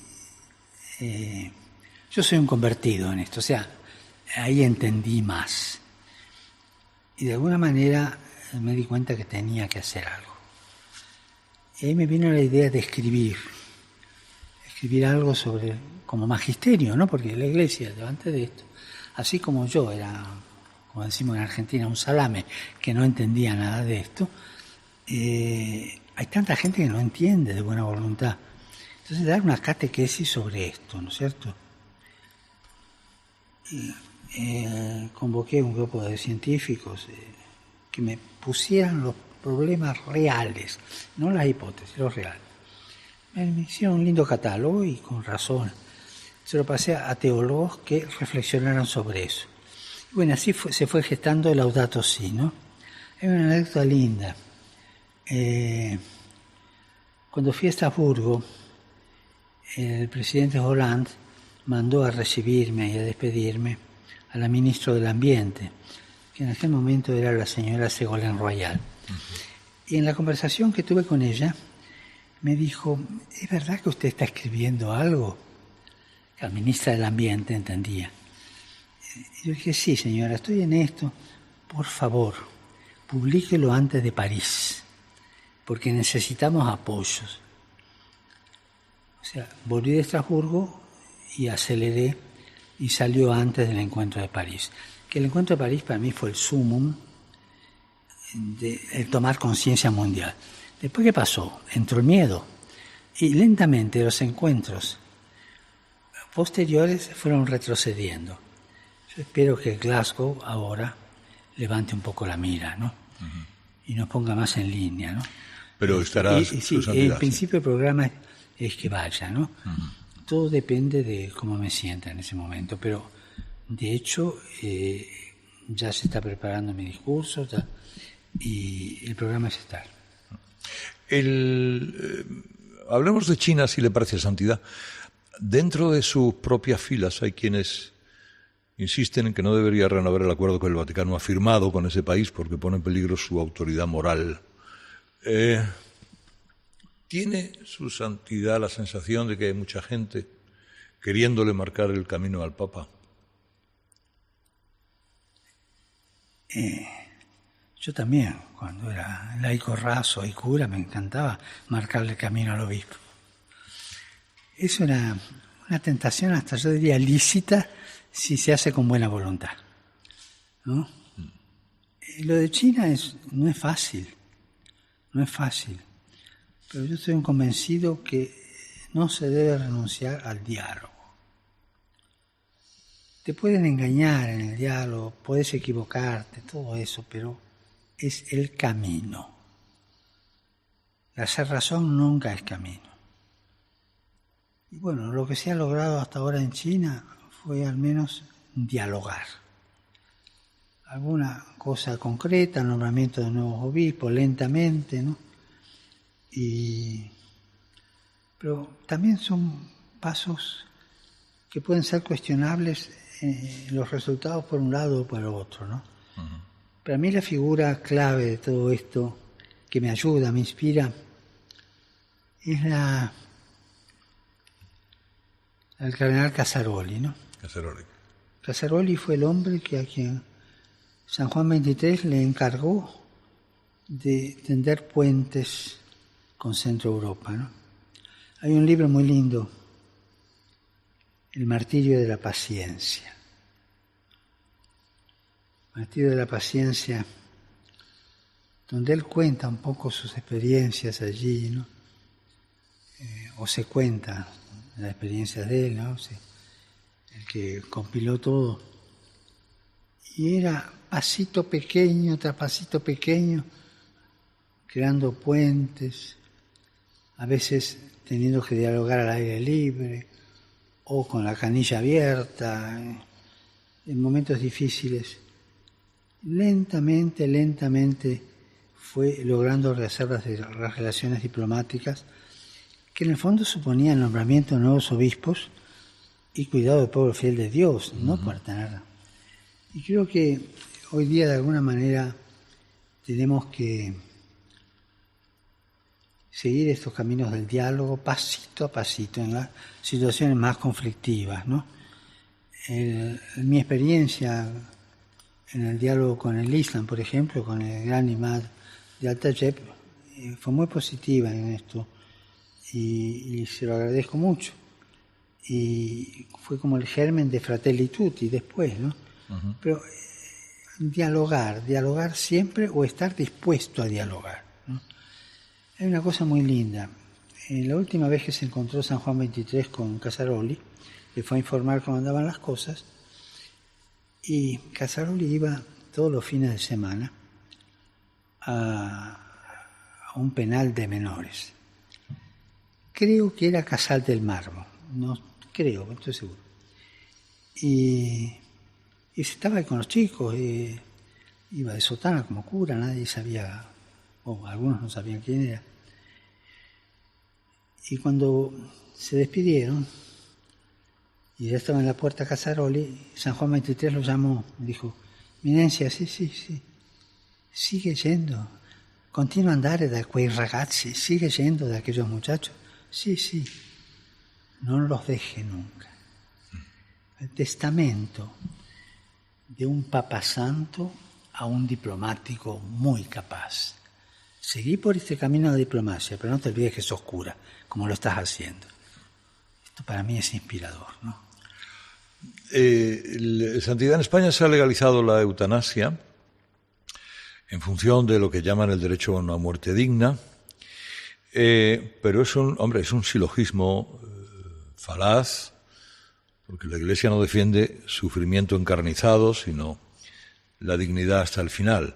yo soy un convertido en esto, o sea, ahí entendí más. Y de alguna manera me di cuenta que tenía que hacer algo. Y ahí me vino la idea de escribir algo sobre, como magisterio, ¿no? Porque la Iglesia, delante de esto, así como yo era, como decimos en Argentina, un salame que no entendía nada de esto, hay tanta gente que no entiende de buena voluntad. Entonces, dar una catequesis sobre esto, ¿no es cierto? Convoqué un grupo de científicos que me pusieran los problemas reales, no las hipótesis, los reales. Me hicieron un lindo catálogo y con razón. Se lo pasé a teólogos que reflexionaran sobre eso. Bueno, así se fue gestando el Laudato Si, ¿no? Hay una anécdota linda. Cuando fui a Estrasburgo, el presidente Hollande mandó a recibirme y a despedirme a la ministra del Ambiente, que en aquel momento era la señora Ségolène Royal. Y en la conversación que tuve con ella, me dijo, ¿es verdad que usted está escribiendo algo? La ministra del Ambiente entendía. Y yo dije, sí, señora, estoy en esto. Por favor, publíquelo antes de París, porque necesitamos apoyos. O sea, volví de Estrasburgo y aceleré y salió antes del encuentro de París. Que el encuentro de París para mí fue el sumum de tomar conciencia mundial. Después, ¿qué pasó? Entró el miedo. Y lentamente los encuentros posteriores fueron retrocediendo. Yo espero que Glasgow ahora levante un poco la mira, ¿no? Y nos ponga más en línea, ¿no? Pero estarás... Sí, en principio el programa es que vaya, ¿no? Todo depende de cómo me sienta en ese momento, pero de hecho ya se está preparando mi discurso y el programa es estar. Hablemos de China, si le parece, Santidad. Dentro de sus propias filas hay quienes insisten en que no debería renovar el acuerdo que el Vaticano ha firmado con ese país porque pone en peligro su autoridad moral. ¿Tiene su santidad la sensación de que hay mucha gente queriéndole marcar el camino al Papa? Yo también, cuando era laico raso y cura, me encantaba marcarle el camino al obispo. Es una tentación, hasta yo diría lícita, si se hace con buena voluntad, ¿no? Lo de China no es fácil, pero yo estoy convencido que no se debe renunciar al diálogo. Te pueden engañar en el diálogo, puedes equivocarte, todo eso, pero es el camino. La cerrazón nunca es camino. Y bueno, lo que se ha logrado hasta ahora en China fue al menos dialogar. Alguna cosa concreta, el nombramiento de nuevos obispos, lentamente, ¿no? Pero también son pasos que pueden ser cuestionables los resultados por un lado o por el otro, ¿no? Para mí la figura clave de todo esto, que me ayuda, me inspira, es el cardenal Casaroli, ¿no? Casaroli fue el hombre a quien San Juan XXIII le encargó de tender puentes con Centro Europa, ¿no? Hay un libro muy lindo, El martirio de la paciencia. El martirio de la paciencia, donde él cuenta un poco sus experiencias allí, ¿no? O se cuenta las experiencias de él, ¿no? El que compiló todo. Y era pasito pequeño tras pasito pequeño, creando puentes, a veces teniendo que dialogar al aire libre o con la canilla abierta, en momentos difíciles. Lentamente fue logrando rehacer las relaciones diplomáticas, que en el fondo suponía el nombramiento de nuevos obispos y cuidado del pueblo fiel de Dios, no para tener. Y creo que hoy día de alguna manera tenemos que seguir estos caminos del diálogo pasito a pasito en las situaciones más conflictivas, ¿no? En mi experiencia en el diálogo con el Islam, por ejemplo, con el gran imán de Al-Tayeb, fue muy positiva en esto y se lo agradezco mucho. Y fue como el germen de Fratelli Tutti después, ¿no? Pero dialogar siempre o estar dispuesto a dialogar, ¿no? Hay una cosa muy linda. La última vez que se encontró San Juan XXIII con Casaroli, le fue a informar cómo andaban las cosas, y Casaroli iba todos los fines de semana a un penal de menores. Creo que era Casal del Mármol, no creo, no estoy seguro. Y estaba ahí con los chicos, iba de sotana como cura, nadie sabía, o algunos no sabían quién era. Y cuando se despidieron, y ya estaba en la puerta Casaroli, San Juan 23 lo llamó, me dijo: Eminencia, sì, sigue yendo, continua a andare da quei ragazzi, sigue yendo de aquellos muchachos, sí, no los deje nunca. El testamento de un papa santo a un diplomático muy capaz. Seguí por este camino de diplomacia, pero no te olvides que sos cura, como lo estás haciendo. Esto para mí es inspirador, ¿no? Santidad, en España se ha legalizado la eutanasia en función de lo que llaman el derecho a una muerte digna, pero es un silogismo falaz, porque la Iglesia no defiende sufrimiento encarnizado, sino la dignidad hasta el final.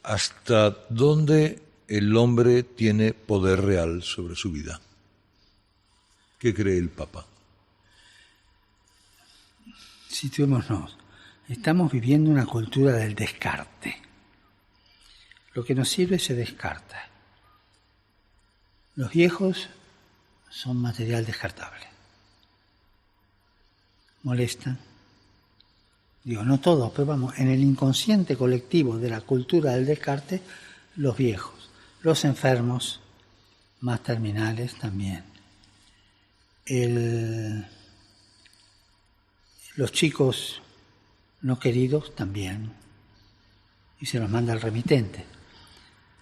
¿Hasta dónde el hombre tiene poder real sobre su vida? ¿Qué cree el Papa? Situémonos. Estamos viviendo una cultura del descarte. Lo que nos sirve se descarta. Los viejos son material descartable. Molestan. Digo, no todos, pero vamos, en el inconsciente colectivo de la cultura del descarte, los viejos, los enfermos, más terminales también. Los chicos no queridos también. Y se los manda al remitente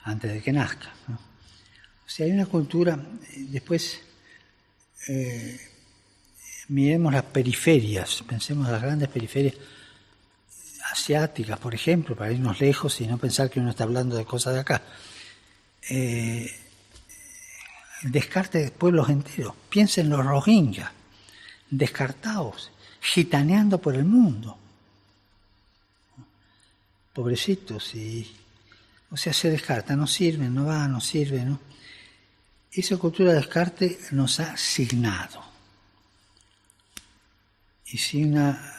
antes de que nazca, ¿no? O sea, hay una cultura. Después miremos las periferias, pensemos en las grandes periferias asiáticas, por ejemplo, para irnos lejos y no pensar que uno está hablando de cosas de acá. El descarte de pueblos enteros. Piensen en los Rohingya, descartados, gitaneando por el mundo. Pobrecitos, o sea, se descarta, no sirven, no va, no sirve, ¿no? Esa cultura de descarte nos ha signado. Y signa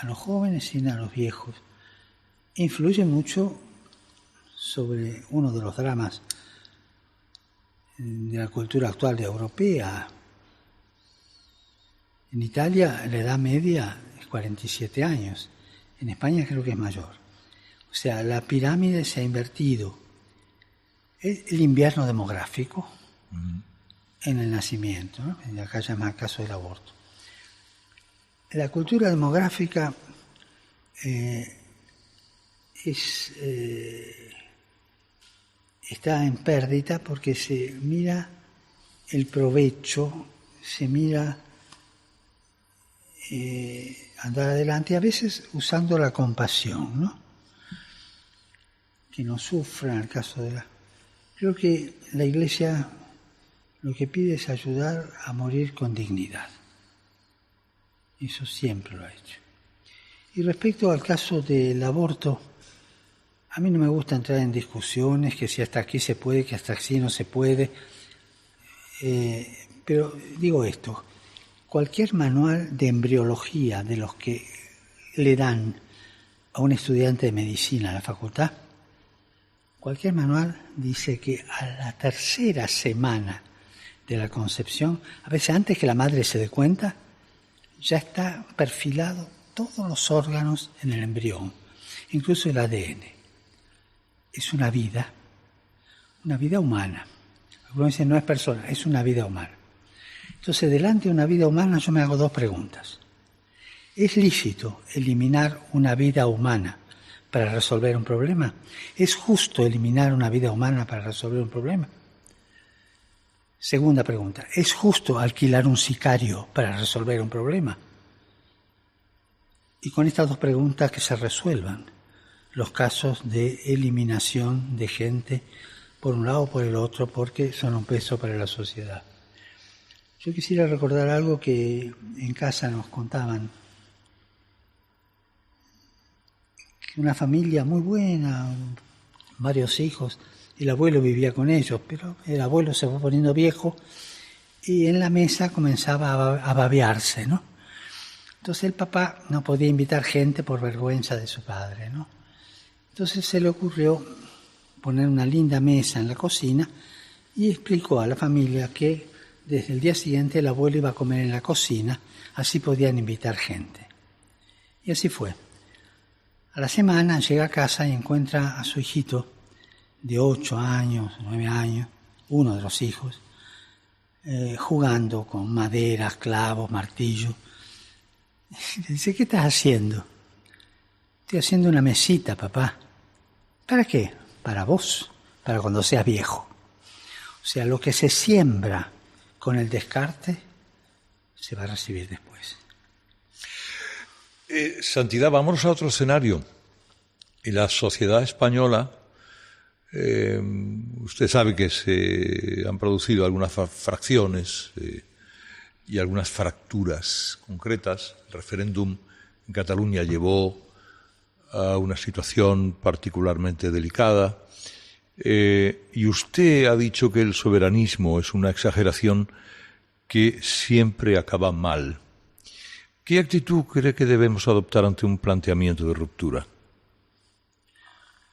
a los jóvenes, signa a los viejos. Influye mucho sobre uno de los dramas de la cultura actual europea. En Italia la edad media es 47 años, en España creo que es mayor. O sea, la pirámide se ha invertido. El invierno demográfico en el nacimiento, ¿no? Y acá llama el caso del aborto. La cultura demográfica está en pérdida porque se mira el provecho, se mira andar adelante, a veces usando la compasión, ¿no? Que no sufra en el caso de la... Creo que la Iglesia lo que pide es ayudar a morir con dignidad. Eso siempre lo ha hecho. Y respecto al caso del aborto, a mí no me gusta entrar en discusiones que si hasta aquí se puede, que hasta aquí no se puede. Pero digo esto, cualquier manual de embriología de los que le dan a un estudiante de medicina en la facultad, cualquier manual dice que a la tercera semana de la concepción, a veces antes que la madre se dé cuenta, ya está perfilado todos los órganos en el embrión, incluso el ADN. Es una vida humana. Algunos dicen no es persona, es una vida humana. Entonces, delante de una vida humana yo me hago dos preguntas. ¿Es lícito eliminar una vida humana para resolver un problema? ¿Es justo eliminar una vida humana para resolver un problema? Segunda pregunta, ¿es justo alquilar un sicario para resolver un problema? Y con estas dos preguntas que se resuelvan los casos de eliminación de gente por un lado o por el otro porque son un peso para la sociedad. Yo quisiera recordar algo que en casa nos contaban. Que una familia muy buena, varios hijos, el abuelo vivía con ellos, pero el abuelo se fue poniendo viejo y en la mesa comenzaba a babearse, ¿no? Entonces el papá no podía invitar gente por vergüenza de su padre, ¿no? Entonces se le ocurrió poner una linda mesa en la cocina y explicó a la familia que desde el día siguiente el abuelo iba a comer en la cocina, así podían invitar gente. Y así fue. A la semana llega a casa y encuentra a su hijito de 8 años, 9 años, uno de los hijos, jugando con maderas, clavos, martillos. Y le dice, ¿qué estás haciendo? Estoy haciendo una mesita, papá. ¿Para qué? Para vos, para cuando seas viejo. O sea, lo que se siembra con el descarte se va a recibir después. Santidad, vámonos a otro escenario. En la sociedad española, usted sabe que se han producido algunas fracciones y algunas fracturas concretas. El referéndum en Cataluña llevó a una situación particularmente delicada. Y usted ha dicho que el soberanismo es una exageración que siempre acaba mal. ¿Qué actitud cree que debemos adoptar ante un planteamiento de ruptura?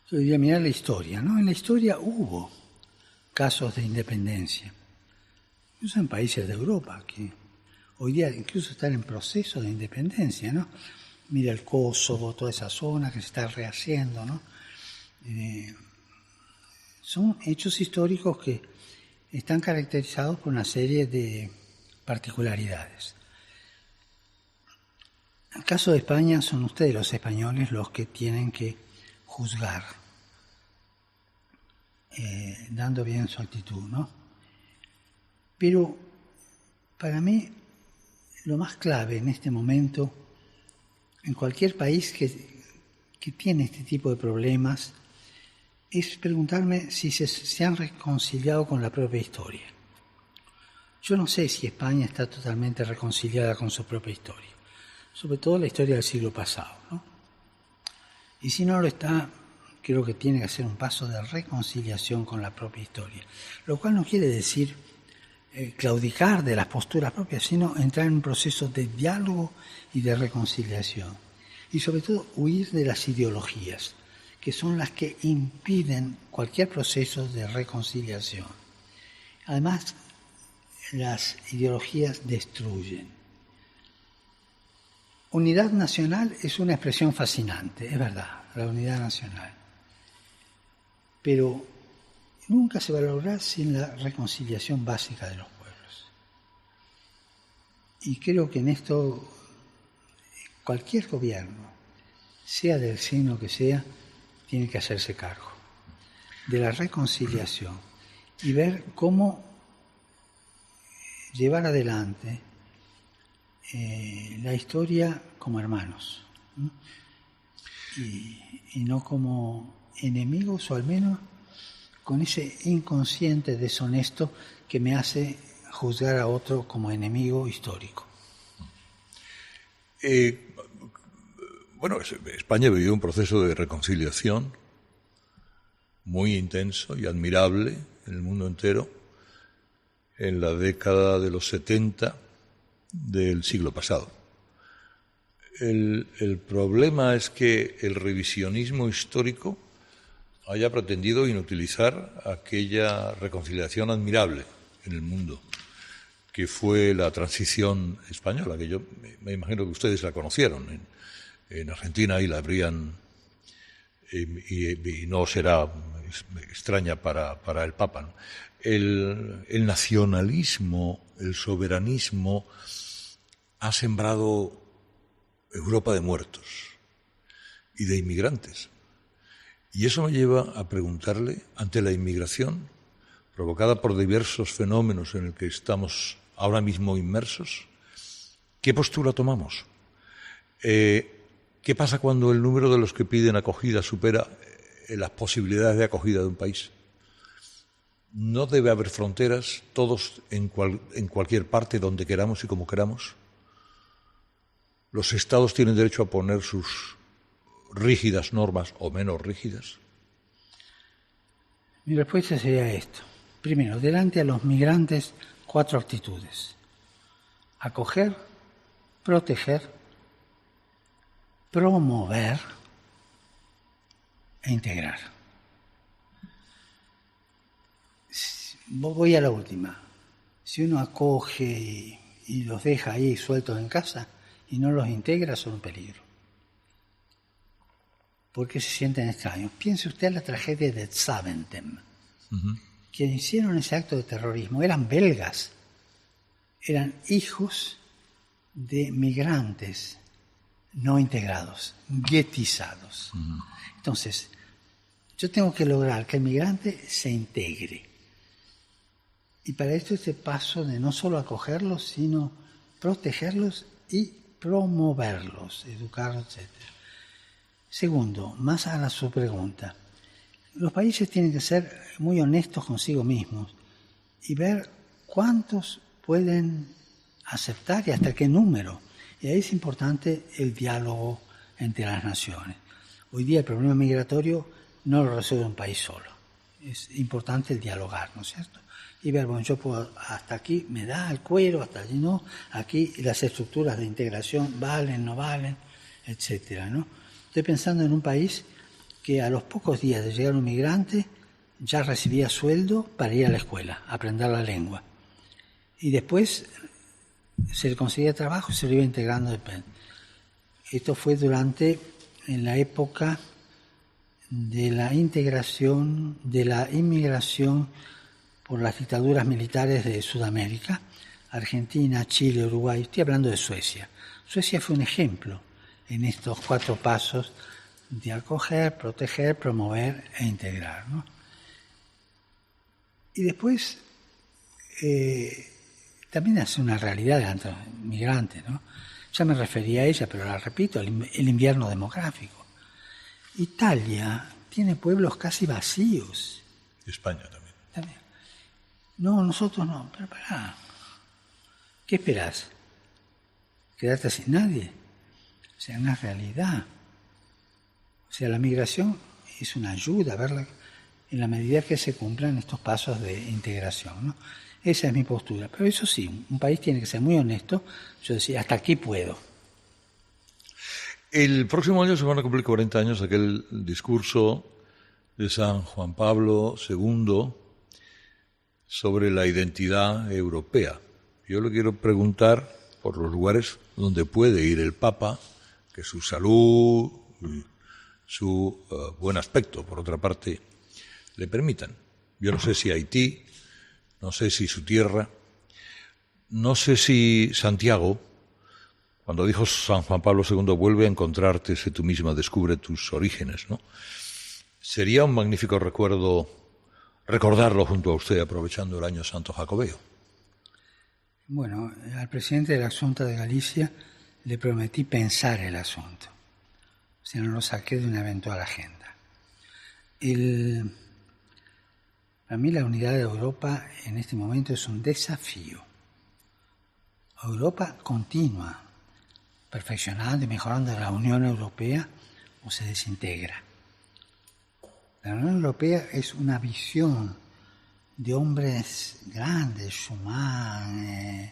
Yo diría, mirar la historia, ¿no? En la historia hubo casos de independencia, incluso en países de Europa, que hoy día incluso están en proceso de independencia, ¿no? Mira el Kosovo, toda esa zona que se está rehaciendo, ¿no? Son hechos históricos que están caracterizados por una serie de particularidades. En el caso de España, son ustedes los españoles los que tienen que juzgar, dando bien su actitud, ¿no? Pero para mí lo más clave en este momento, en cualquier país que tiene este tipo de problemas, es preguntarme si se han reconciliado con la propia historia. Yo no sé si España está totalmente reconciliada con su propia historia, sobre todo la historia del siglo pasado, ¿no? Y si no lo está, creo que tiene que hacer un paso de reconciliación con la propia historia, lo cual no quiere decir claudicar de las posturas propias, sino entrar en un proceso de diálogo y de reconciliación. Y sobre todo huir de las ideologías, que son las que impiden cualquier proceso de reconciliación. Además, las ideologías destruyen. Unidad nacional es una expresión fascinante, es verdad, la unidad nacional. Pero nunca se va a lograr sin la reconciliación básica de los pueblos. Y creo que en esto cualquier gobierno, sea del signo que sea, tiene que hacerse cargo de la reconciliación y ver cómo llevar adelante la historia como hermanos, ¿no? Y no como enemigos, o al menos con ese inconsciente deshonesto que me hace juzgar a otro como enemigo histórico. Bueno, España vivió un proceso de reconciliación muy intenso y admirable en el mundo entero en la década de los 70 del siglo pasado. El problema es que el revisionismo histórico haya pretendido inutilizar aquella reconciliación admirable en el mundo, que fue la transición española, que yo me imagino que ustedes la conocieron. En Argentina y la habrían, y no será extraña para el Papa, ¿no? El nacionalismo, el soberanismo ha sembrado Europa de muertos y de inmigrantes. Y eso me lleva a preguntarle, ante la inmigración provocada por diversos fenómenos en el que estamos ahora mismo inmersos, ¿qué postura tomamos? ¿Qué pasa cuando el número de los que piden acogida supera las posibilidades de acogida de un país? ¿No debe haber fronteras, todos en cualquier parte, donde queramos y como queramos? ¿Los estados tienen derecho a poner sus rígidas normas o menos rígidas? Mi respuesta sería esto. Primero, delante a los migrantes, 4 actitudes: acoger, proteger, promover e integrar. voy a la última. Si uno acoge y los deja ahí sueltos en casa y no los integra, son un peligro. Porque se sienten extraños. Piense usted en la tragedia de Zaventem. Quienes hicieron ese acto de terrorismo eran belgas, eran hijos de migrantes no integrados, guetizados. Entonces, yo tengo que lograr que el migrante se integre. Y para esto este paso de no solo acogerlos, sino protegerlos y promoverlos, educarlos, etc. Segundo, más a su pregunta, los países tienen que ser muy honestos consigo mismos y ver cuántos pueden aceptar y hasta qué número. Y ahí es importante el diálogo entre las naciones. Hoy día el problema migratorio no lo resuelve un país solo. Es importante el dialogar, ¿no es cierto? Y ver, bueno, yo puedo, hasta aquí me da el cuero, hasta allí no, aquí las estructuras de integración valen, no valen, etcétera, ¿no? Estoy pensando en un país que a los pocos días de llegar un migrante ya recibía sueldo para ir a la escuela, aprender la lengua. Y después se le conseguía trabajo y se lo iba integrando. Esto fue en la época de la integración, de la inmigración por las dictaduras militares de Sudamérica, Argentina, Chile, Uruguay. Estoy hablando de Suecia. Suecia fue un ejemplo en estos 4 pasos de acoger, proteger, promover e integrar, ¿no? Y después también hace una realidad delante de los migrantes, ¿no? Ya me refería a ella, pero la repito, el invierno demográfico. Italia tiene pueblos casi vacíos. España también. No, nosotros no, pero pará. ¿Qué esperás? ¿Quedarte sin nadie? O sea, una realidad. O sea, la migración es una ayuda a verla en la medida que se cumplan estos pasos de integración, ¿no? Esa es mi postura. Pero eso sí, un país tiene que ser muy honesto. Yo decía, hasta aquí puedo. El próximo año se van a cumplir 40 años de aquel discurso de San Juan Pablo II sobre la identidad europea. Yo le quiero preguntar por los lugares donde puede ir el Papa, que su salud, su buen aspecto, por otra parte, le permitan. Yo no sé si Haití, no sé si su tierra, no sé si Santiago, cuando dijo San Juan Pablo II, vuelve a encontrarte, sé tú misma, descubre tus orígenes, ¿no? Sería un magnífico recuerdo recordarlo junto a usted, aprovechando el año santo jacobeo. Bueno, al presidente de la Xunta de Galicia le prometí pensar el asunto. O sea, no lo saqué de una eventual agenda. Para mí la unidad de Europa en este momento es un desafío. Europa continúa perfeccionando y mejorando la Unión Europea o se desintegra. La Unión Europea es una visión de hombres grandes, Schuman,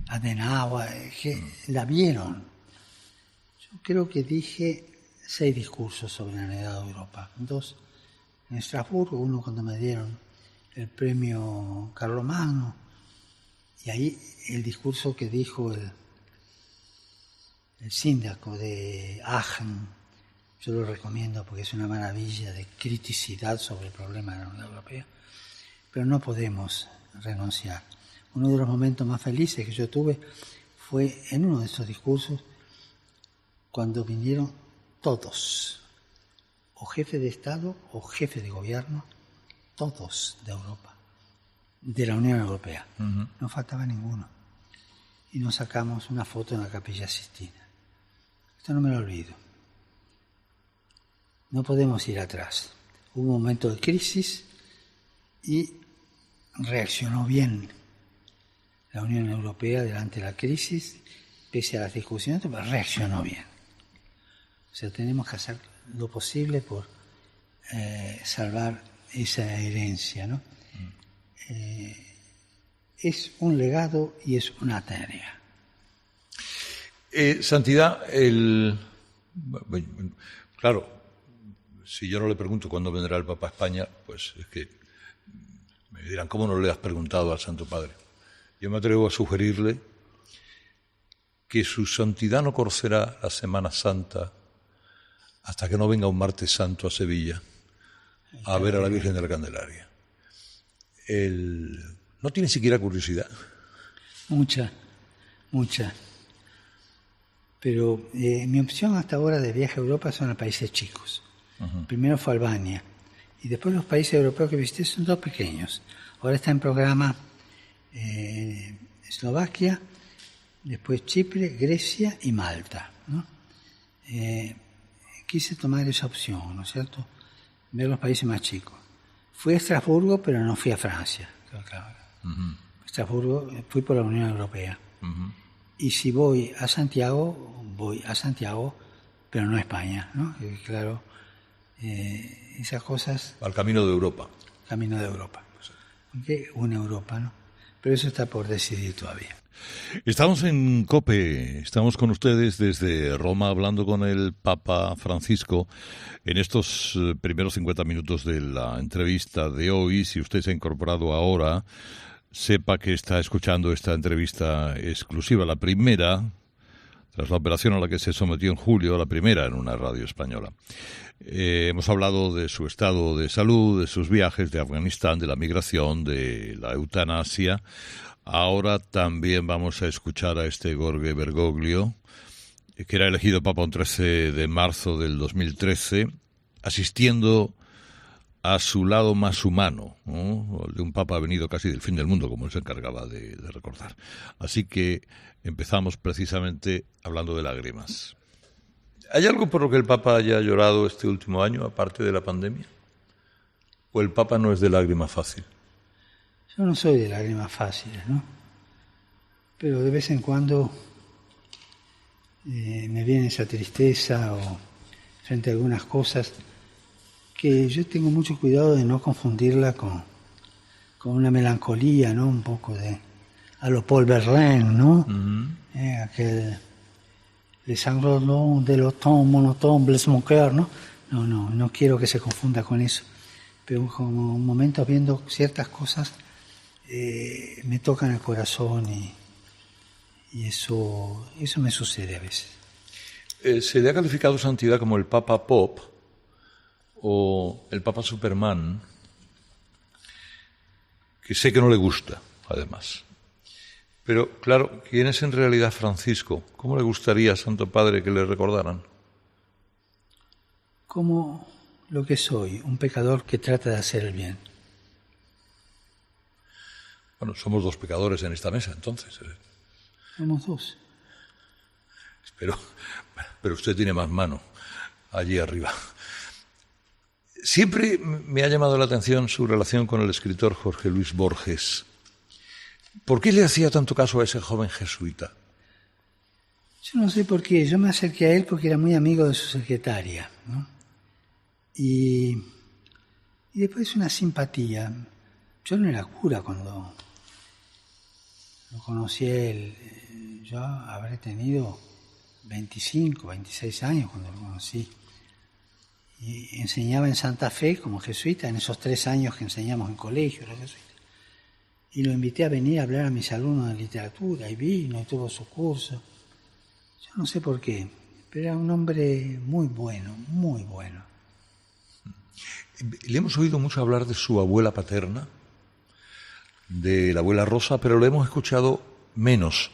Adenauer, que la vieron. Yo creo que dije 6 discursos sobre la unidad de Europa. 2 en Estrasburgo, uno cuando me dieron el premio Carlomagno, y ahí el discurso que dijo el síndaco de Aachen, yo lo recomiendo porque es una maravilla de criticidad sobre el problema de la Unión Europea, pero no podemos renunciar. Uno de los momentos más felices que yo tuve fue en uno de esos discursos cuando vinieron todos, o jefe de Estado o jefe de gobierno, todos de Europa, de la Unión Europea. No faltaba ninguno. Y nos sacamos una foto en la Capilla Sistina. Esto no me lo olvido. No podemos ir atrás. Hubo un momento de crisis y reaccionó bien la Unión Europea delante de la crisis, pese a las discusiones, pero reaccionó bien. O sea, tenemos que hacer lo posible por salvar esa herencia, ¿no? Es un legado y es una tarea. Santidad, claro, si yo no le pregunto cuándo vendrá el Papa a España, pues es que Me dirán, ¿cómo no le has preguntado al Santo Padre? Yo me atrevo a sugerirle que su santidad no conocerá la Semana Santa hasta que no venga un martes santo a Sevilla a ver a la Virgen de la Candelaria. Él no tiene siquiera curiosidad. Mucha. Pero mi opción hasta ahora de viaje a Europa son a países chicos. Uh-huh. Primero fue Albania. Y después los países europeos que visité son 2 pequeños. Ahora está en programa Eslovaquia, después Chipre, Grecia y Malta, ¿no? Quise tomar esa opción, ¿no es cierto? Ver los países más chicos. Fui a Estrasburgo, pero no fui a Francia. Claro. Uh-huh. Estrasburgo, fui por la Unión Europea. Uh-huh. Y si voy a Santiago, pero no a España, ¿no? Claro, esas cosas... Al camino de Europa. Camino de Europa. Porque una Europa, ¿no? Pero eso está por decidir todavía. Estamos en COPE, estamos con ustedes desde Roma hablando con el Papa Francisco en estos primeros 50 minutos de la entrevista de hoy. Si usted se ha incorporado ahora, sepa que está escuchando esta entrevista exclusiva, la primera, tras la operación a la que se sometió en julio, la primera en una radio española. Hemos hablado de su estado de salud, de sus viajes, de Afganistán, de la migración, de la eutanasia. Ahora también vamos a escuchar a este Jorge Bergoglio, que era elegido Papa un 13 de marzo del 2013, asistiendo a su lado más humano, ¿no? El de un Papa venido casi del fin del mundo, como él se encargaba de recordar. Así que empezamos precisamente hablando de lágrimas. ¿Hay algo por lo que el Papa haya llorado este último año, aparte de la pandemia? ¿O el Papa no es de lágrima fácil? Yo no soy de lágrimas fáciles, ¿no? Pero de vez en cuando me viene esa tristeza o frente a algunas cosas que yo tengo mucho cuidado de no confundirla con una melancolía, ¿no? Un poco a lo Paul Verlaine, ¿no? Uh-huh. Aquel Les Sanglots de l'automne monotone bleu smoker, ¿no? No quiero que se confunda con eso. Pero como momentos viendo ciertas cosas me tocan el corazón y eso me sucede a veces. ¿Se le ha calificado santidad como el Papa Pop o el Papa Superman? Que sé que no le gusta, además. Pero, claro, ¿quién es en realidad Francisco? ¿Cómo le gustaría, Santo Padre, que le recordaran? Como lo que soy, un pecador que trata de hacer el bien. Bueno, somos 2 pecadores en esta mesa, entonces. Somos 2. Pero usted tiene más mano allí arriba. Siempre me ha llamado la atención su relación con el escritor Jorge Luis Borges. ¿Por qué le hacía tanto caso a ese joven jesuita? Yo no sé por qué. Yo me acerqué a él porque era muy amigo de su secretaria, ¿no? Y después una simpatía. Yo no era cura cuando lo conocí a él. Yo habré tenido 25, 26 años cuando lo conocí. Y enseñaba en Santa Fe como jesuita, en esos 3 años que enseñamos en colegio los jesuitas. Y lo invité a venir a hablar a mis alumnos de literatura, y vino y tuvo su curso. Yo no sé por qué, pero era un hombre muy bueno, muy bueno. Le hemos oído mucho hablar de su abuela paterna, de la abuela Rosa, pero le hemos escuchado menos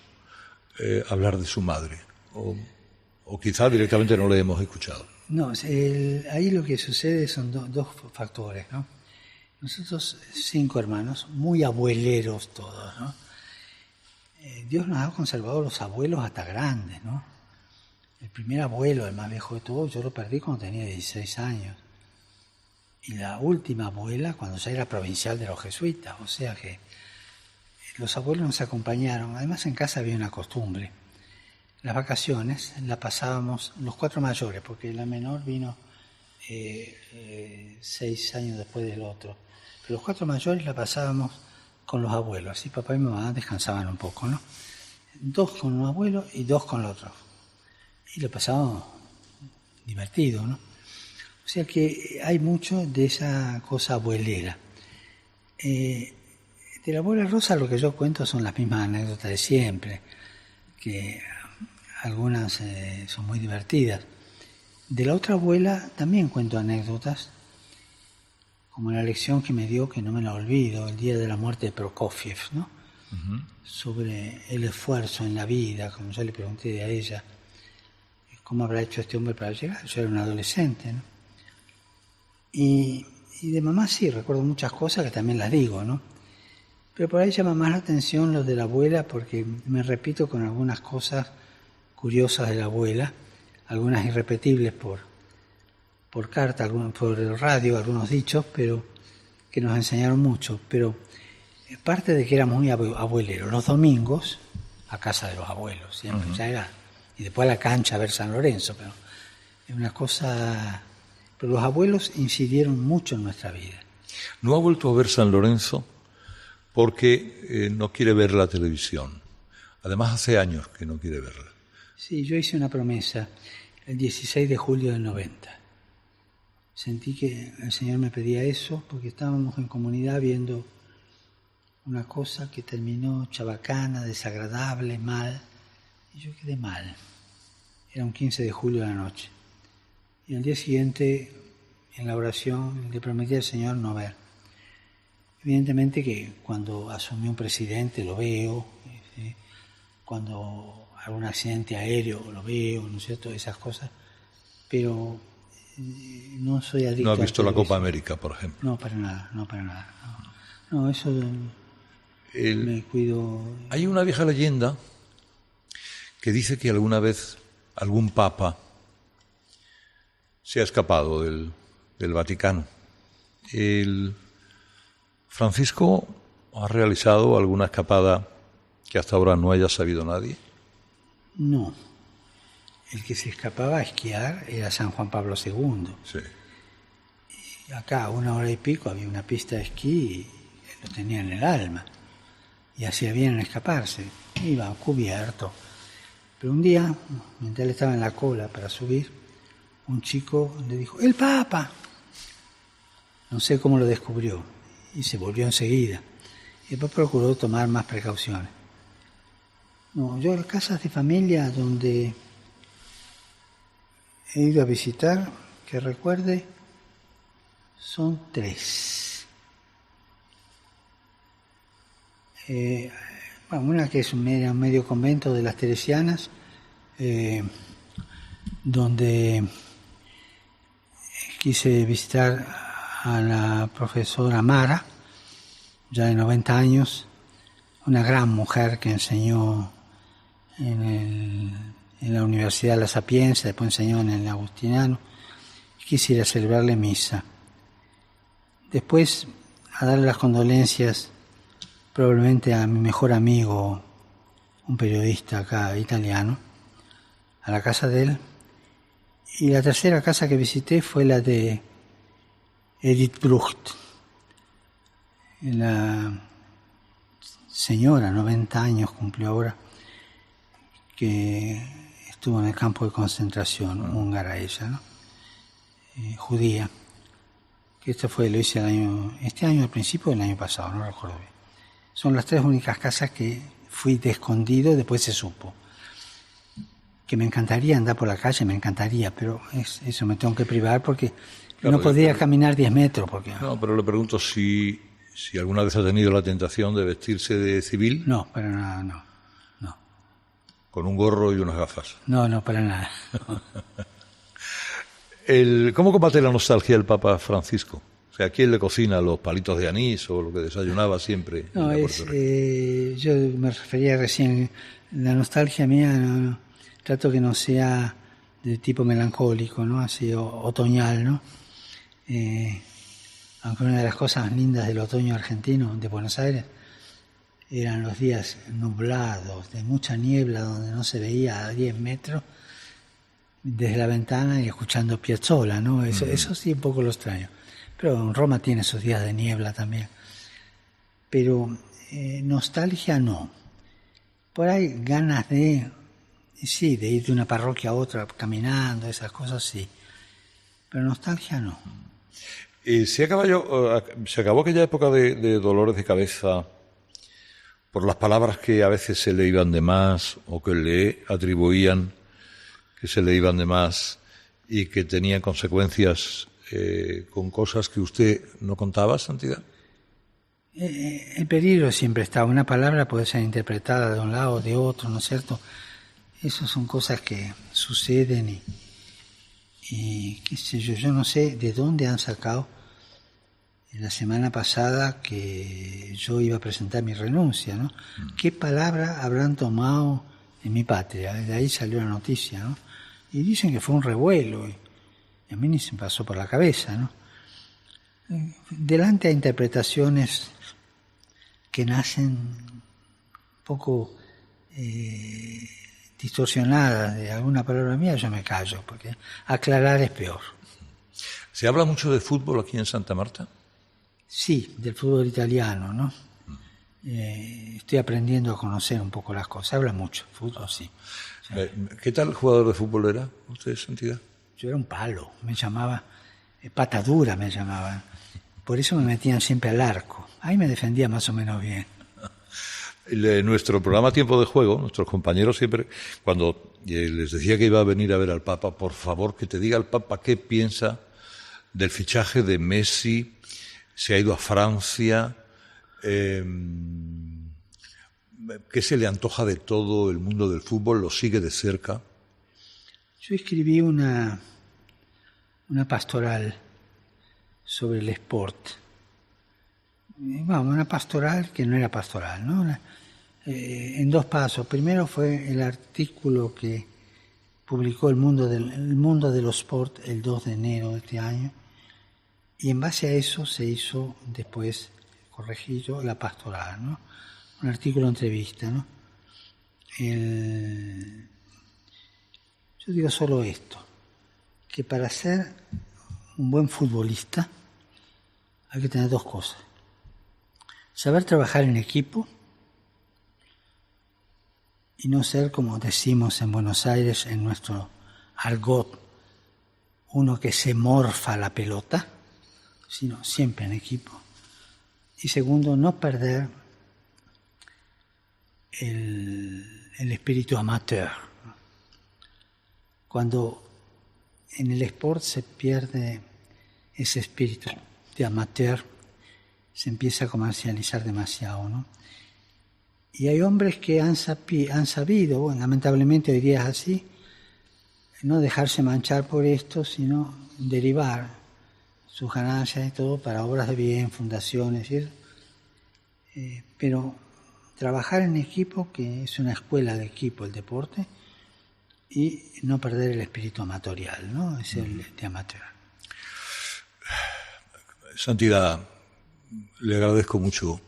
hablar de su madre. O quizá directamente no le hemos escuchado. No, ahí lo que sucede son 2 factores, ¿no? Nosotros 5 hermanos, muy abueleros todos, ¿no? Dios nos ha conservado los abuelos hasta grandes, ¿no? El primer abuelo, el más viejo de todos, yo lo perdí cuando tenía 16 años. Y la última abuela cuando ya era provincial de los jesuitas, o sea que los abuelos nos acompañaron. Además en casa había una costumbre. Las vacaciones las pasábamos los 4 mayores, porque la menor vino 6 años después del otro. Pero los 4 mayores la pasábamos con los abuelos, así papá y mamá descansaban un poco, ¿no? 2 con un abuelo y 2 con el otro. Y lo pasábamos divertido, ¿no? O sea que hay mucho de esa cosa abuelera. De la abuela Rosa lo que yo cuento son las mismas anécdotas de siempre, que algunas son muy divertidas. De la otra abuela también cuento anécdotas, como la lección que me dio, que no me la olvido, el día de la muerte de Prokofiev, ¿no? Uh-huh. Sobre el esfuerzo en la vida, como yo le pregunté a ella, ¿cómo habrá hecho este hombre para llegar? Yo era un adolescente, ¿no? Y de mamá sí, recuerdo muchas cosas que también las digo, ¿no? Pero por ahí llama más la atención lo de la abuela, porque me repito con algunas cosas curiosas de la abuela, algunas irrepetibles por carta, por el radio, algunos dichos, pero que nos enseñaron mucho. Pero parte de que éramos muy abueleros. Los domingos, a casa de los abuelos, siempre, ya era, y después a la cancha a ver San Lorenzo, pero es una cosa... Pero los abuelos incidieron mucho en nuestra vida. ¿No ha vuelto a ver San Lorenzo? Porque no quiere ver la televisión. Además, hace años que no quiere verla. Sí, yo hice una promesa el 16 de julio del 90. Sentí que el Señor me pedía eso porque estábamos en comunidad viendo una cosa que terminó chabacana, desagradable, mal. Y yo quedé mal. Era un 15 de julio de la noche. Y al día siguiente, en la oración, le prometí al Señor no ver. Evidentemente que cuando asumió un presidente lo veo, ¿sí? Cuando algún accidente aéreo lo veo, ¿no es cierto? Esas cosas, pero no soy adicto. ¿No ha visto la Copa América, por ejemplo? No, para nada, no, para nada. No, eso me cuido. Hay una vieja leyenda que dice que alguna vez algún papa se ha escapado del Vaticano. El Francisco ha realizado alguna escapada que hasta ahora no haya sabido nadie. No. El que se escapaba a esquiar era San Juan Pablo II. Sí. Y acá, a 1 hora y pico, había una pista de esquí y lo tenía en el alma. Y hacía bien en escaparse. Iba cubierto. Pero un día, mientras él estaba en la cola para subir, un chico le dijo, ¡el Papa! No sé cómo lo descubrió. Y se volvió enseguida. Y después procuró tomar más precauciones. No, yo las casas de familia donde he ido a visitar, que recuerde, son 3. Una que es un medio convento de las Teresianas, donde quise visitar a la profesora Mara, ya de 90 años, una gran mujer que enseñó en la Universidad de la Sapienza, después enseñó en el Agustiniano. Quisiera celebrarle misa. Después, a darle las condolencias probablemente a mi mejor amigo, un periodista acá italiano, a la casa de él. Y la tercera casa que visité fue la de Edith Brucht, la señora, 90 años cumplió ahora, que estuvo en el campo de concentración húngara ella, ¿no? Judía, que lo hice este año al principio del año pasado, no recuerdo bien. Son las 3 únicas casas que fui de escondido, después se supo. Que me encantaría andar por la calle, me encantaría, pero eso me tengo que privar porque claro, no podría caminar 10 metros. No, pero le pregunto si alguna vez ha tenido la tentación de vestirse de civil. No, para nada, no. Con un gorro y unas gafas. No, para nada. ¿Cómo combate la nostalgia el Papa Francisco? O sea, ¿quién le cocina los palitos de anís o lo que desayunaba siempre? No, yo me refería recién, la nostalgia mía, trato que no sea de tipo melancólico, ¿no? Así otoñal, ¿no? Aunque una de las cosas lindas del otoño argentino, de Buenos Aires, eran los días nublados, de mucha niebla, donde no se veía a 10 metros desde la ventana y escuchando Piazzolla, ¿no? Eso sí un poco lo extraño. Pero en Roma tiene sus días de niebla también. Pero nostalgia no. Por ahí ganas de ir de una parroquia a otra caminando, esas cosas sí. Pero nostalgia no. Se acabó aquella época de dolores de cabeza por las palabras que a veces se le iban de más o que le atribuían que se le iban de más y que tenían consecuencias con cosas que usted no contaba, Santidad. El peligro siempre está. Una palabra puede ser interpretada de un lado o de otro, ¿no es cierto? Esas son cosas que suceden y qué sé yo no sé de dónde han sacado la semana pasada que yo iba a presentar mi renuncia, ¿no? ¿Qué palabra habrán tomado en mi patria? De ahí salió la noticia, ¿no? Y dicen que fue un revuelo y a mí ni se me pasó por la cabeza, ¿no? Delante de interpretaciones que nacen un poco distorsionadas de alguna palabra mía, yo me callo, porque aclarar es peor. ¿Se habla mucho de fútbol aquí en Santa Marta? Sí, del fútbol italiano, ¿no? Estoy aprendiendo a conocer un poco las cosas. Habla mucho, fútbol, sí. O sea, ¿qué tal jugador de fútbol era usted, Santidad? Yo era un palo, me llamaba, pata dura me llamaban. Por eso me metían siempre al arco. Ahí me defendía más o menos bien. Nuestro programa Tiempo de Juego, nuestros compañeros siempre, cuando les decía que iba a venir a ver al Papa, por favor, que te diga el Papa qué piensa del fichaje de Messi, se ha ido a Francia, qué se le antoja de todo el mundo del fútbol, lo sigue de cerca. Yo escribí una pastoral sobre el sport. Vamos, una pastoral que no era pastoral, ¿no? En dos pasos. Primero fue el artículo que publicó el mundo de los sport el 2 de enero de este año, y en base a eso se hizo después, corregí yo, la pastoral, ¿no? Un artículo entrevista, ¿no? Yo digo solo esto, que para ser un buen futbolista hay que tener dos cosas. Saber trabajar en equipo y no ser, como decimos en Buenos Aires, en nuestro argot, uno que se morfa la pelota, sino siempre en equipo. Y segundo, no perder el espíritu amateur. Cuando en el sport se pierde ese espíritu de amateur, se empieza a comercializar demasiado, ¿no? Y hay hombres que han sabido, bueno, lamentablemente hoy día es así, no dejarse manchar por esto, sino derivar sus ganancias y todo para obras de bien, fundaciones, ¿sí? Pero trabajar en equipo, que es una escuela de equipo el deporte, y no perder el espíritu amatorial, ¿no? Es el de amateur. Santidad, le agradezco mucho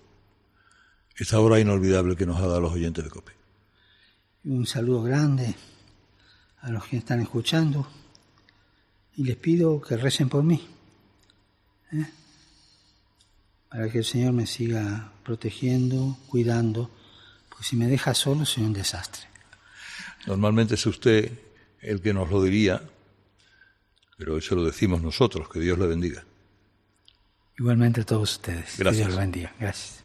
esta hora inolvidable que nos ha dado a los oyentes de COPE. Un saludo grande a los que están escuchando y les pido que recen por mí, para que el Señor me siga protegiendo, cuidando, porque si me deja solo soy un desastre. Normalmente es usted el que nos lo diría, pero eso lo decimos nosotros, que Dios le bendiga. Igualmente a todos ustedes. Gracias. Que Dios los bendiga. Gracias.